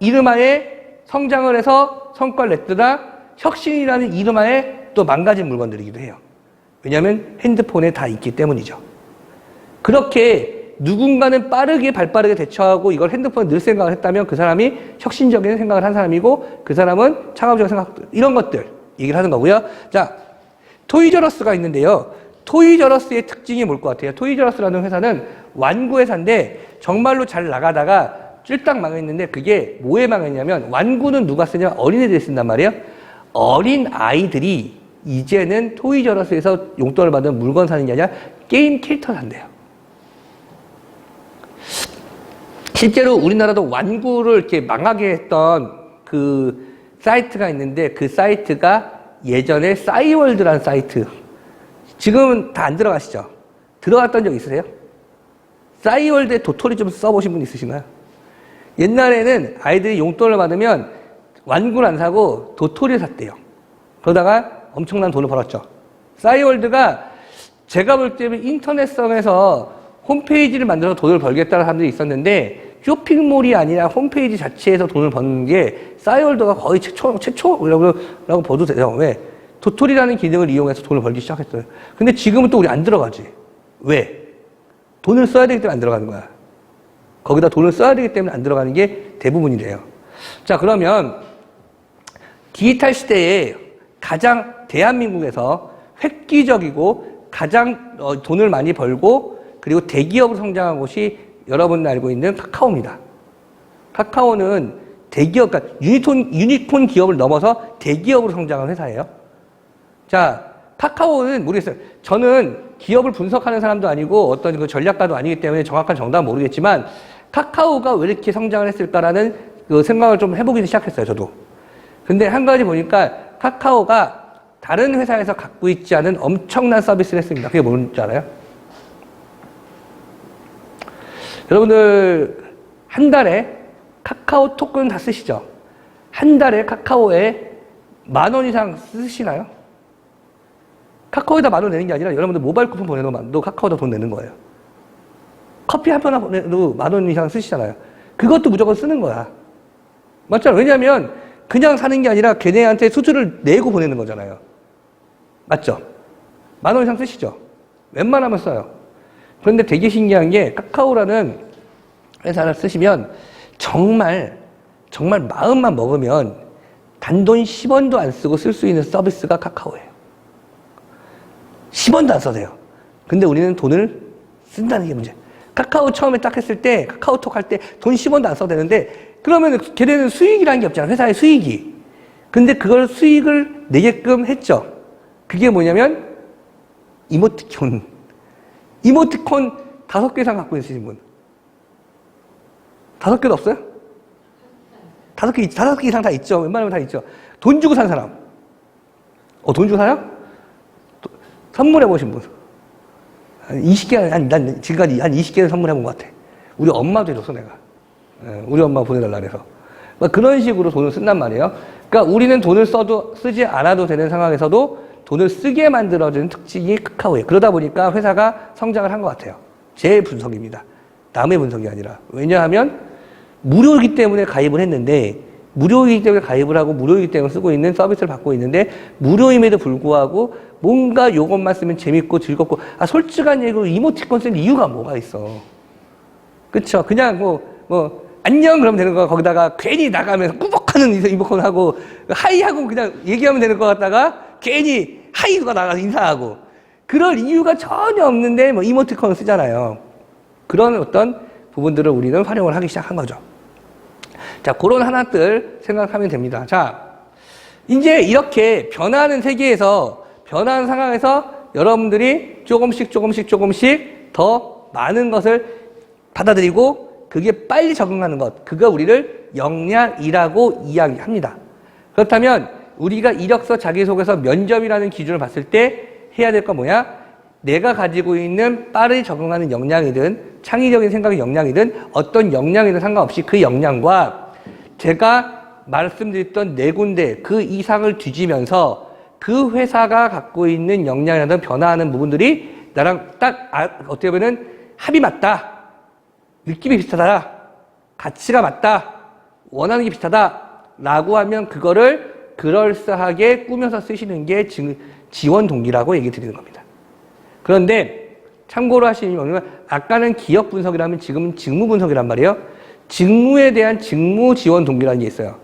이름하에 성장을 해서 성과를 냈으나 혁신이라는 이름하에 또 망가진 물건들이기도 해요. 왜냐하면 핸드폰에 다 있기 때문이죠. 그렇게 누군가는 빠르게 발빠르게 대처하고 이걸 핸드폰에 넣을 생각을 했다면 그 사람이 혁신적인 생각을 한 사람이고 그 사람은 창업적인 생각, 이런 것들 얘기를 하는 거고요. 자, 토이저러스가 있는데요. 토이저러스의 특징이 뭘 것 같아요? 토이저러스라는 회사는 완구 회사인데 정말로 잘 나가다가 쫄딱 망했는데 그게 뭐에 망했냐면 완구는 누가 쓰냐면 어린애들이 쓴단 말이에요. 어린 아이들이 이제는 토이저러스에서 용돈을 받은 물건 사는 게 아니라 게임 캐릭터 산대요. 실제로 우리나라도 완구를 이렇게 망하게 했던 그 사이트가 있는데 그 사이트가 예전에 싸이월드라는 사이트. 지금은 다 안 들어가시죠? 들어갔던 적 있으세요? 싸이월드에 도토리 좀 써보신 분 있으신가요? 옛날에는 아이들이 용돈을 받으면 완구를 안 사고 도토리를 샀대요. 그러다가 엄청난 돈을 벌었죠. 싸이월드가 제가 볼 때는 인터넷성에서 홈페이지를 만들어서 돈을 벌겠다는 사람들이 있었는데 쇼핑몰이 아니라 홈페이지 자체에서 돈을 버는 게 싸이월드가 거의 최초라고 봐도 돼요. 왜? 도토리라는 기능을 이용해서 돈을 벌기 시작했어요. 근데 지금은 또 우리 안 들어가지. 왜? 돈을 써야 되기 때문에 안 들어가는 거야. 거기다 돈을 써야 되기 때문에 안 들어가는 게 대부분이래요. 자, 그러면 디지털 시대에 가장 대한민국에서 획기적이고 가장 돈을 많이 벌고 그리고 대기업으로 성장한 곳이 여러분들 알고 있는 카카오입니다. 카카오는 대기업, 그러니까 유니콘 기업을 넘어서 대기업으로 성장한 회사예요. 자, 카카오는 모르겠어요. 저는 기업을 분석하는 사람도 아니고 어떤 그 전략가도 아니기 때문에 정확한 정답은 모르겠지만 카카오가 왜 이렇게 성장을 했을까라는 그 생각을 좀 해보기 시작했어요, 저도. 근데 한 가지 보니까 카카오가 다른 회사에서 갖고 있지 않은 엄청난 서비스를 했습니다. 그게 뭔지 알아요? 여러분들 한 달에 카카오 토큰 다 쓰시죠? 한 달에 카카오에 10,000원 이상 쓰시나요? 카카오에다 10,000원 내는 게 아니라 여러분들 모바일 쿠폰 보내도 카카오에다 돈 내는 거예요. 커피 한 번 보내도 10,000원 이상 쓰시잖아요. 그것도 무조건 쓰는 거야. 맞잖아. 왜냐하면 그냥 사는 게 아니라 걔네한테 수수료를 내고 보내는 거잖아요. 맞죠? 10,000원 이상 쓰시죠? 웬만하면 써요. 그런데 되게 신기한 게 카카오라는 회사를 쓰시면 정말 마음만 먹으면 단돈 10원도 안 쓰고 쓸 수 있는 서비스가 카카오예요. 10원도 안 써도 돼요. 근데 우리는 돈을 쓴다는 게 문제. 카카오 처음에 딱 했을 때, 카카오톡 할 때 돈 10원도 안 써도 되는데, 그러면 걔네는 수익이라는 게 없잖아. 회사의 수익이. 근데 그걸 수익을 내게끔 했죠. 그게 뭐냐면, 이모티콘 5개 이상 갖고 있으신 분. 5개도 없어요? 5개 이상 다 있죠. 웬만하면 다 있죠. 돈 주고 산 사람. 돈 주고 사요? 선물해 보신 분. 한 20개, 난 지금까지 한 20개는 선물해 본 것 같아. 우리 엄마도 해줬어, 내가. 우리 엄마 보내달라 그래서. 그런 식으로 돈을 쓴단 말이에요. 그러니까 우리는 돈을 쓰지 않아도 되는 상황에서도 돈을 쓰게 만들어주는 특징이 카카오예요. 그러다 보니까 회사가 성장을 한 것 같아요. 제 분석입니다. 남의 분석이 아니라. 왜냐하면 무료이기 때문에 가입을 했는데 무료이기 때문에 가입을 하고 무료이기 때문에 쓰고 있는 서비스를 받고 있는데 무료임에도 불구하고 뭔가 요것만 쓰면 재밌고 즐겁고 솔직한 얘기로 이모티콘 쓸 이유가 뭐가 있어. 그쵸? 그냥 안녕 그러면 되는 거야. 거기다가 괜히 나가면서 꾸벅하는 이모티콘 하고 하이하고 그냥 얘기하면 되는 거 같다가 괜히 하이가 나가서 인사하고 그럴 이유가 전혀 없는데 이모티콘을 쓰잖아요. 그런 어떤 부분들을 우리는 활용을 하기 시작한 거죠. 자, 그런 하나들 생각하면 됩니다. 자, 이제 이렇게 변하는 세계에서, 변하는 상황에서 여러분들이 조금씩 더 많은 것을 받아들이고 그게 빨리 적응하는 것, 그거 우리를 역량이라고 이야기합니다. 그렇다면 우리가 이력서 자기소개서 면접이라는 기준을 봤을 때 해야 될 건 뭐야? 내가 가지고 있는 빠르게 적응하는 역량이든 창의적인 생각의 역량이든 어떤 역량이든 상관없이 그 역량과 제가 말씀드렸던 4군데 그 이상을 뒤지면서 그 회사가 갖고 있는 역량이라든 변화하는 부분들이 나랑 딱 어떻게 보면 합이 맞다. 느낌이 비슷하다, 가치가 맞다, 원하는 게 비슷하다 라고 하면 그거를 그럴싸하게 꾸며서 쓰시는 게 지원 동기라고 얘기 드리는 겁니다. 그런데 참고로 하시는 거는 아까는 기업 분석이라면 지금은 직무 분석이란 말이에요. 직무에 대한 직무 지원 동기라는 게 있어요.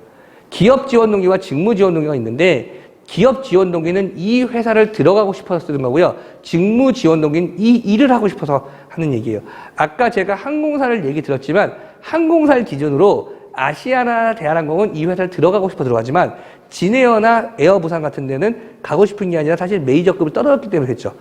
기업 지원 동기와 직무 지원 동기가 있는데 기업 지원 동기는 이 회사를 들어가고 싶어서 쓰는 거고요. 직무 지원 동기는 이 일을 하고 싶어서 하는 얘기예요. 아까 제가 항공사를 얘기 들었지만 항공사를 기준으로 아시아나 대한항공은 이 회사를 들어가고 싶어 들어가지만 진에어나 에어부산 같은 데는 가고 싶은 게 아니라 사실 메이저급을 떨어졌기 때문에 그랬죠.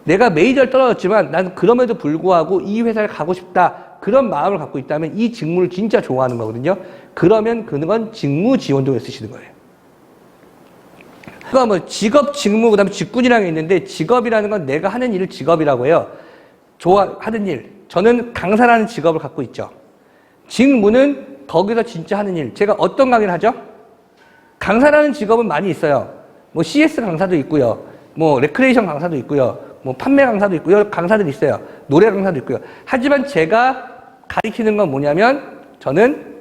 내가 메이저를 떨어졌지만 난 그럼에도 불구하고 이 회사를 가고 싶다 그런 마음을 갖고 있다면 이 직무를 진짜 좋아하는 거거든요. 그러면 그건 직무 지원동에 쓰시는 거예요. 그러니까 뭐 직업, 직무, 그다음에 직군이라는 게 있는데 직업이라는 건 내가 하는 일을 직업이라고 해요. 좋아하는 일. 저는 강사라는 직업을 갖고 있죠. 직무는 거기서 진짜 하는 일. 제가 어떤 강의를 하죠? 강사라는 직업은 많이 있어요. 뭐 CS 강사도 있고요. 뭐 레크레이션 강사도 있고요. 뭐 판매 강사도 있고요. 강사들이 있어요. 노래 강사도 있고요. 하지만 제가 가르치는 건 뭐냐면 저는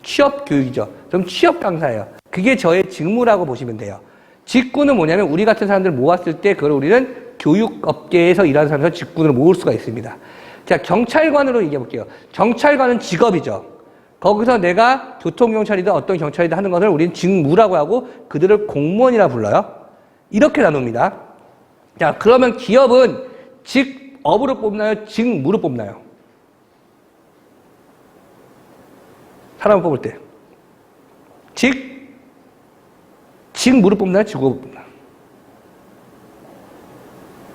취업 교육이죠. 좀 취업 강사예요. 그게 저의 직무라고 보시면 돼요. 직군은 뭐냐면 우리 같은 사람들 모았을 때 그걸 우리는 교육업계에서 일하는 사람에서 직군으로 모을 수가 있습니다. 자, 경찰관으로 얘기해 볼게요. 경찰관은 직업이죠. 거기서 내가 교통경찰이든 어떤 경찰이든 하는 것을 우리는 직무라고 하고 그들을 공무원이라 불러요. 이렇게 나눕니다. 자, 그러면 기업은 직업으로 뽑나요? 직무로 뽑나요? 사람을 뽑을 때. 직무로 뽑나요? 직업으로 뽑나요?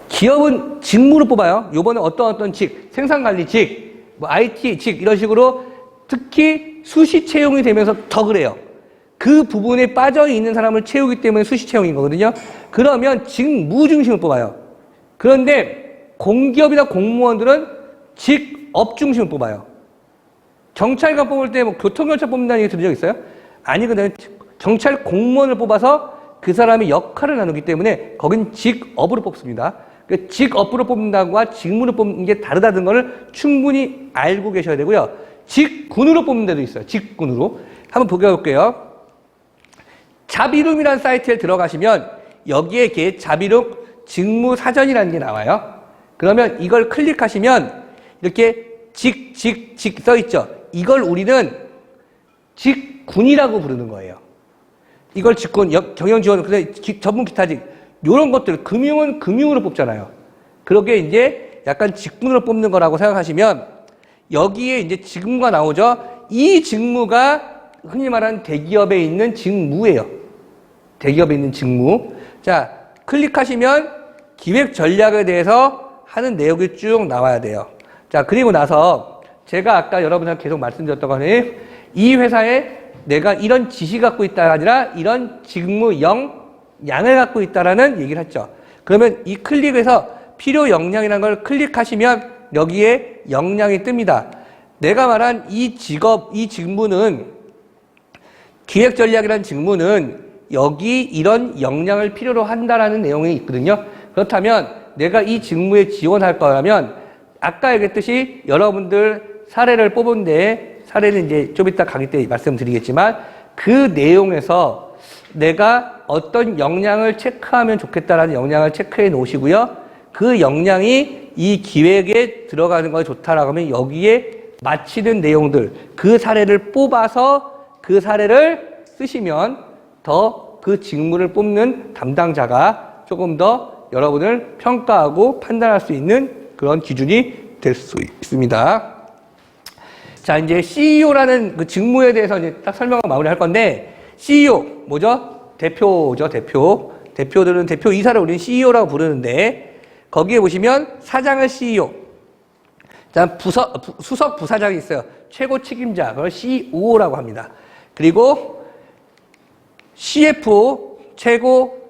기업은 직무로 뽑아요. 요번에 어떤 생산관리직, 뭐 IT직 이런 식으로 특히 수시 채용이 되면서 더 그래요. 그 부분에 빠져 있는 사람을 채우기 때문에 수시 채용인 거거든요. 그러면 직무 중심을 뽑아요. 그런데 공기업이나 공무원들은 직업 중심을 뽑아요. 경찰관 뽑을 때 뭐 교통경찰 뽑는다는 얘기 들은 적 있어요? 아니거든요. 경찰 공무원을 뽑아서 그 사람의 역할을 나누기 때문에 거긴 직업으로 뽑습니다. 그러니까 직업으로 뽑는다고와 직무로 뽑는 게 다르다는 걸 충분히 알고 계셔야 되고요. 직군으로 뽑는 데도 있어요. 직군으로. 한번 보여볼게요. 자비룸이라는 사이트에 들어가시면 여기에 이렇게 자비룸 직무사전이라는 게 나와요. 그러면 이걸 클릭하시면 이렇게 직 써있죠. 이걸 우리는 직군이라고 부르는 거예요. 이걸 직군, 경영지원, 전문 기타직, 요런 것들, 금융은 금융으로 뽑잖아요. 그러게 이제 약간 직군으로 뽑는 거라고 생각하시면 여기에 이제 직무가 나오죠. 이 직무가 흔히 말하는 대기업에 있는 직무예요. 대기업에 있는 직무. 자, 클릭하시면 기획 전략에 대해서 하는 내용이 쭉 나와야 돼요. 자, 그리고 나서 제가 아까 여러분한테 계속 말씀드렸던 거는 이 회사에 내가 이런 지시 갖고 있다가 아니라 이런 직무 양을 갖고 있다라는 얘기를 했죠. 그러면 이 클릭해서 필요 역량이라는 걸 클릭하시면 여기에 역량이 뜹니다. 내가 말한 이 직업, 이 직무는 기획 전략이라는 직무는 여기 이런 역량을 필요로 한다라는 내용이 있거든요. 그렇다면 내가 이 직무에 지원할 거라면 아까 얘기했듯이 여러분들 사례를 뽑은데 사례는 이제 좀 이따 강의 때 말씀드리겠지만 그 내용에서 내가 어떤 역량을 체크하면 좋겠다라는 역량을 체크해 놓으시고요. 그 역량이 이 기획에 들어가는 것이 좋다라고 하면 여기에 맞히는 내용들, 그 사례를 뽑아서 그 사례를 쓰시면 더 그 직무를 뽑는 담당자가 조금 더 여러분을 평가하고 판단할 수 있는 그런 기준이 될 수 있습니다. 자, 이제 CEO라는 그 직무에 대해서 이제 딱 설명을 마무리할 건데, CEO, 뭐죠? 대표죠, 대표. 대표들은 대표이사를 우리는 CEO라고 부르는데, 거기에 보시면 사장은 CEO. 자, 수석 부사장이 있어요. 최고 책임자, 그걸 COO라고 합니다. 그리고 CFO, 최고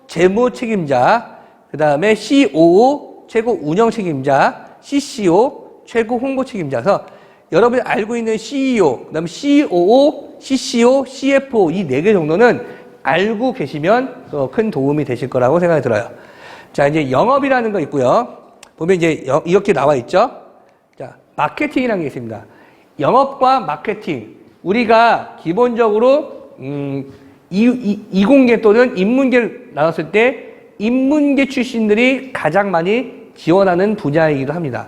재무 책임자, 그 다음에 COO, 최고 운영 책임자, CCO, 최고 홍보 책임자서 여러분이 알고 있는 CEO, 그 다음에 COO, CCO, CFO 이 4개 정도는 알고 계시면 큰 도움이 되실 거라고 생각이 들어요. 자, 이제 영업이라는 거 있고요. 보면 이제 이렇게 나와 있죠. 자, 마케팅이라는 게 있습니다. 영업과 마케팅. 우리가 기본적으로 이공계 또는 인문계를 나눴을 때 인문계 출신들이 가장 많이 지원하는 분야이기도 합니다.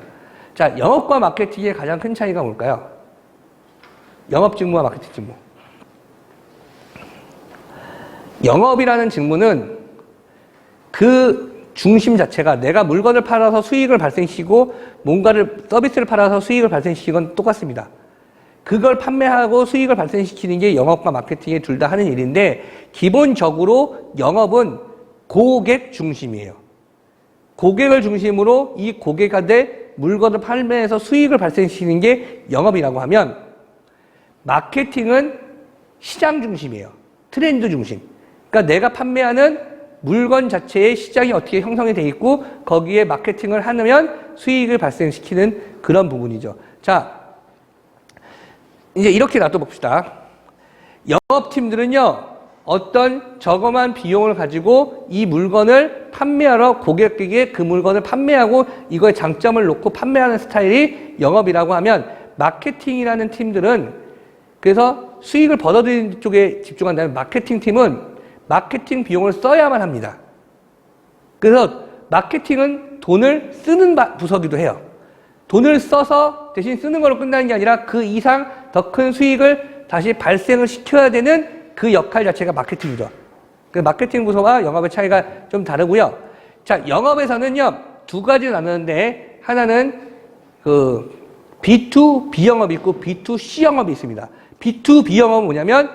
자, 영업과 마케팅의 가장 큰 차이가 뭘까요? 영업 직무와 마케팅 직무. 영업이라는 직무는 그 중심 자체가 내가 물건을 팔아서 수익을 발생시키고 뭔가를 서비스를 팔아서 수익을 발생시키는 건 똑같습니다. 그걸 판매하고 수익을 발생시키는 게 영업과 마케팅이 둘 다 하는 일인데 기본적으로 영업은 고객 중심이에요. 고객을 중심으로 이 고객한테 물건을 판매해서 수익을 발생시키는 게 영업이라고 하면 마케팅은 시장 중심이에요. 트렌드 중심. 그러니까 내가 판매하는 물건 자체의 시장이 어떻게 형성이 돼 있고 거기에 마케팅을 하면 수익을 발생시키는 그런 부분이죠. 자, 이제 이렇게 놔둬봅시다. 영업팀들은요, 어떤 저렴한 비용을 가지고 이 물건을 판매하러 고객에게 그 물건을 판매하고 이거의 장점을 놓고 판매하는 스타일이 영업이라고 하면 마케팅이라는 팀들은 그래서 수익을 벌어들이는 쪽에 집중한다면 마케팅 팀은 마케팅 비용을 써야만 합니다. 그래서 마케팅은 돈을 쓰는 부서기도 해요. 돈을 써서 대신 쓰는 걸로 끝나는 게 아니라 그 이상 더 큰 수익을 다시 발생을 시켜야 되는 그 역할 자체가 마케팅이죠. 그 마케팅 부서와 영업의 차이가 좀 다르고요. 자, 영업에서는요, 두 가지 나누는데 하나는 그 B2B 영업이 있고 B2C 영업이 있습니다. B2B 영업은 뭐냐면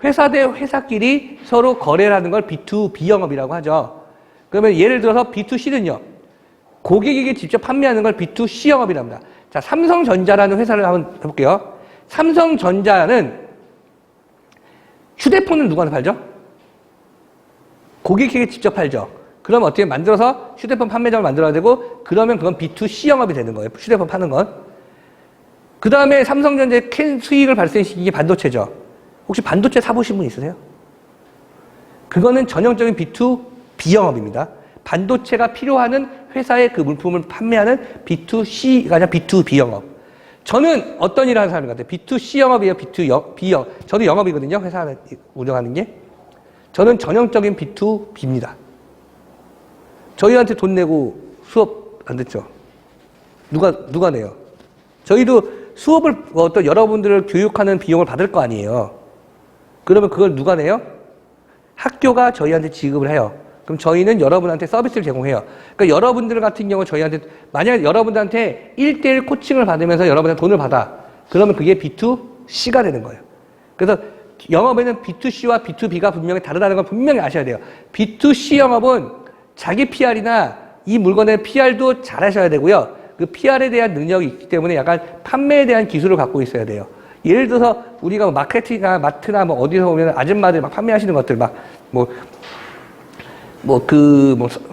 회사 대 회사끼리 서로 거래를 하는 걸 B2B 영업이라고 하죠. 그러면 예를 들어서 B2C는요, 고객에게 직접 판매하는 걸 B2C 영업이라고 합니다. 자, 삼성전자라는 회사를 한번 해볼게요. 삼성전자는 휴대폰을 누구한테 팔죠? 고객에게 직접 팔죠. 그럼 어떻게 만들어서 휴대폰 판매점을 만들어야 되고 그러면 그건 B2C 영업이 되는 거예요. 휴대폰 파는 건. 그 다음에 삼성전자의 큰 수익을 발생시킨 게 반도체죠. 혹시 반도체 사보신 분 있으세요? 그거는 전형적인 B2B 영업입니다. 반도체가 필요한 회사의 그 물품을 판매하는 B2C가 아니라 B2B 영업. 저는 어떤 일을 하는 사람인 것 같아요? B2C 영업이에요? B2B 영업. 저도 영업이거든요. 회사 운영하는 게. 저는 전형적인 B2B입니다. 저희한테 돈 내고 수업 안 듣죠? 누가 내요? 저희도 수업을 어떤 여러분들을 교육하는 비용을 받을 거 아니에요. 그러면 그걸 누가 내요? 학교가 저희한테 지급을 해요. 그럼 저희는 여러분한테 서비스를 제공해요. 그러니까 여러분들 같은 경우 저희한테 만약 여러분들한테 1대1 코칭을 받으면서 여러분한테 돈을 받아. 그러면 그게 B2C가 되는 거예요. 그래서 영업에는 B2C와 B2B가 분명히 다르다는 걸 분명히 아셔야 돼요. B2C 영업은 자기 PR이나 이 물건의 PR도 잘 하셔야 되고요. 그 PR에 대한 능력이 있기 때문에 약간 판매에 대한 기술을 갖고 있어야 돼요. 예를 들어서 우리가 마케팅이나 마트나 뭐 어디서 보면 아줌마들 막 판매하시는 것들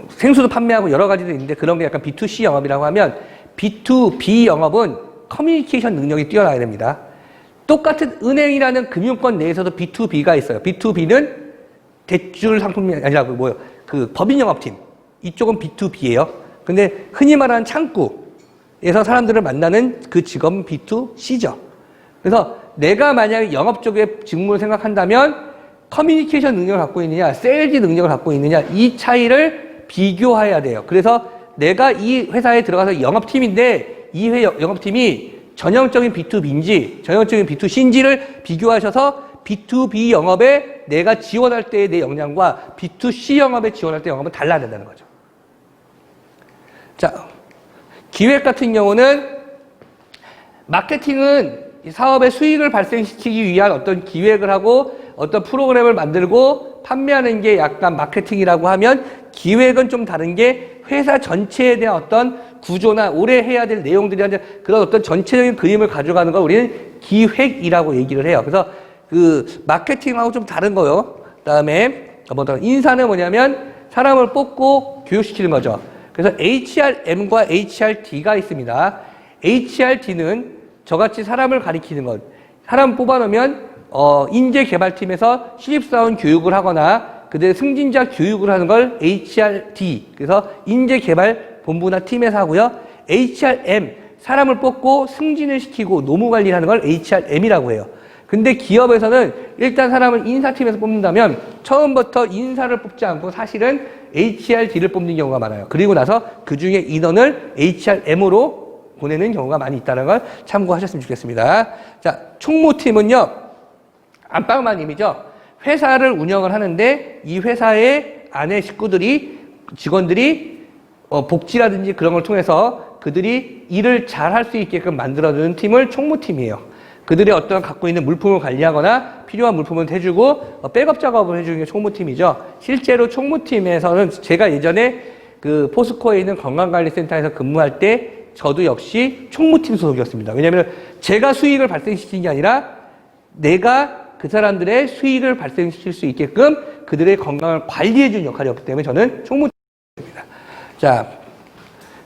생수도 판매하고 여러 가지도 있는데 그런 게 약간 B2C 영업이라고 하면 B2B 영업은 커뮤니케이션 능력이 뛰어나야 됩니다. 똑같은 은행이라는 금융권 내에서도 B2B가 있어요. B2B는 대출 상품이 아니라 그 법인 영업팀. 이쪽은 B2B예요. 근데 흔히 말하는 창구에서 사람들을 만나는 그 직업은 B2C죠. 그래서 내가 만약에 영업 쪽의 직무를 생각한다면 커뮤니케이션 능력을 갖고 있느냐, 세일즈 능력을 갖고 있느냐, 이 차이를 비교해야 돼요. 그래서 내가 이 회사에 들어가서 영업팀인데 이 영업팀이 전형적인 B2B인지 전형적인 B2C인지를 비교하셔서 B2B 영업에 내가 지원할 때의 내 역량과 B2C 영업에 지원할 때 영업은 달라야 된다는 거죠. 자, 기획 같은 경우는 마케팅은 사업의 수익을 발생시키기 위한 어떤 기획을 하고 어떤 프로그램을 만들고 판매하는 게 약간 마케팅이라고 하면 기획은 좀 다른 게 회사 전체에 대한 어떤 구조나 올해 해야 될 내용들이 아니라 그런 어떤 전체적인 그림을 가져가는 걸 우리는 기획이라고 얘기를 해요. 그래서 그 마케팅하고 좀 다른 거요. 그다음에 인사는 뭐냐면 사람을 뽑고 교육시키는 거죠. 그래서 HRM과 HRD가 있습니다. HRD는 저같이 사람을 가리키는 것. 사람 뽑아놓으면 인재개발팀에서 신입사원 교육을 하거나 그들 승진자 교육을 하는 걸 HRD. 그래서 인재개발본부나 팀에서 하고요. HRM, 사람을 뽑고 승진을 시키고 노무 관리를 하는 걸 HRM이라고 해요. 근데 기업에서는 일단 사람을 인사팀에서 뽑는다면 처음부터 인사를 뽑지 않고 사실은 HRD를 뽑는 경우가 많아요. 그리고 나서 그 중에 인원을 HRM으로 보내는 경우가 많이 있다는 걸 참고하셨으면 좋겠습니다. 자, 총무팀은요, 안방마님이죠. 회사를 운영을 하는데 이 회사의 안에 직원들이 복지라든지 그런 걸 통해서 그들이 일을 잘 할 수 있게끔 만들어주는 팀을 총무팀이에요. 그들이 어떤 갖고 있는 물품을 관리하거나 필요한 물품을 해주고 백업 작업을 해주는 게 총무팀이죠. 실제로 총무팀에서는 제가 예전에 그 포스코에 있는 건강관리센터에서 근무할 때 저도 역시 총무팀 소속이었습니다. 왜냐하면 제가 수익을 발생시킨 게 아니라 내가 그 사람들의 수익을 발생시킬 수 있게끔 그들의 건강을 관리해주는 역할이었기 때문에 저는 총무팀입니다. 자,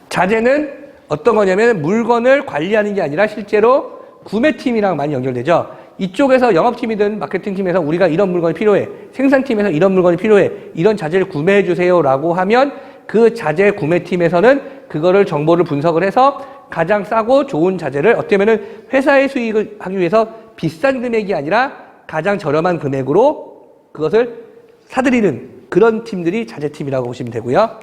자재는 어떤 거냐면 물건을 관리하는 게 아니라 실제로 구매팀이랑 많이 연결되죠. 이쪽에서 영업팀이든 마케팅팀에서 우리가 이런 물건이 필요해. 생산팀에서 이런 물건이 필요해. 이런 자재를 구매해 주세요라고 하면 그 자재 구매팀에서는 그거를 정보를 분석을 해서 가장 싸고 좋은 자재를 어쩌면은 회사의 수익을 하기 위해서 비싼 금액이 아니라 가장 저렴한 금액으로 그것을 사들이는 그런 팀들이 자재팀이라고 보시면 되고요.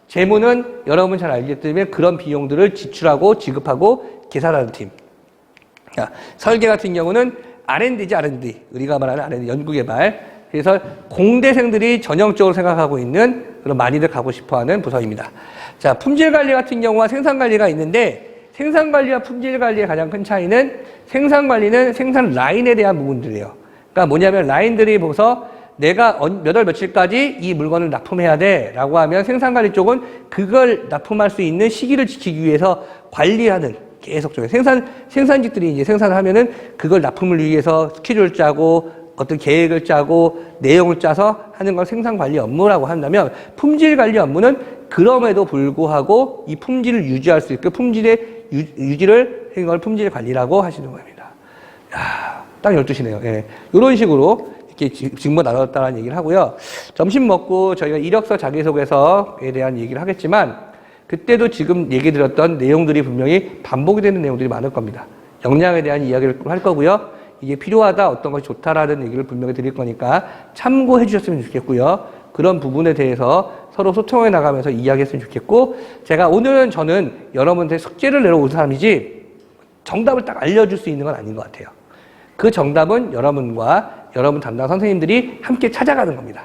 재무는 여러분 잘 알겠지만 그런 비용들을 지출하고 지급하고 계산하는 팀. 자, 설계 같은 경우는 R&D지 R&D. 우리가 말하는 R&D, 연구개발. 그래서 공대생들이 전형적으로 생각하고 있는 그런 많이들 가고 싶어하는 부서입니다. 자, 품질관리 같은 경우와 생산관리가 있는데 생산관리와 품질관리의 가장 큰 차이는 생산관리는 생산 라인에 대한 부분들이에요. 그러니까 뭐냐면 라인들이 보고서 내가 몇 월 며칠까지 이 물건을 납품해야 돼 라고 하면 생산관리 쪽은 그걸 납품할 수 있는 시기를 지키기 위해서 관리하는 계속적인 생산직들이 이제 생산을 하면은 그걸 납품을 위해서 스케줄을 짜고 어떤 계획을 짜고 내용을 짜서 하는 걸 생산관리 업무라고 한다면 품질관리 업무는 그럼에도 불구하고 이 품질을 유지할 수 있게 품질의 유지를 하는 걸 품질관리라고 하시는 겁니다. 야, 딱 12시네요. 예. 이런 식으로 이렇게 직무 나눴다는 얘기를 하고요. 점심 먹고 저희가 이력서 자기소개서에 대한 얘기를 하겠지만 그때도 지금 얘기 드렸던 내용들이 분명히 반복이 되는 내용들이 많을 겁니다. 역량에 대한 이야기를 할 거고요. 이게 필요하다, 어떤 것이 좋다라는 얘기를 분명히 드릴 거니까 참고해 주셨으면 좋겠고요. 그런 부분에 대해서 서로 소통해 나가면서 이야기했으면 좋겠고, 제가 오늘은 저는 여러분한테 숙제를 내려온 사람이지 정답을 딱 알려줄 수 있는 건 아닌 것 같아요. 그 정답은 여러분과 여러분 담당 선생님들이 함께 찾아가는 겁니다.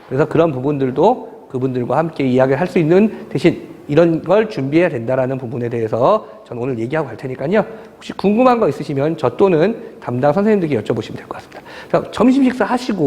그래서 그런 부분들도 그분들과 함께 이야기를 할 수 있는 대신 이런 걸 준비해야 된다라는 부분에 대해서 저는 오늘 얘기하고 갈 테니까요. 혹시 궁금한 거 있으시면 저 또는 담당 선생님들께 여쭤보시면 될 것 같습니다. 점심 식사 하시고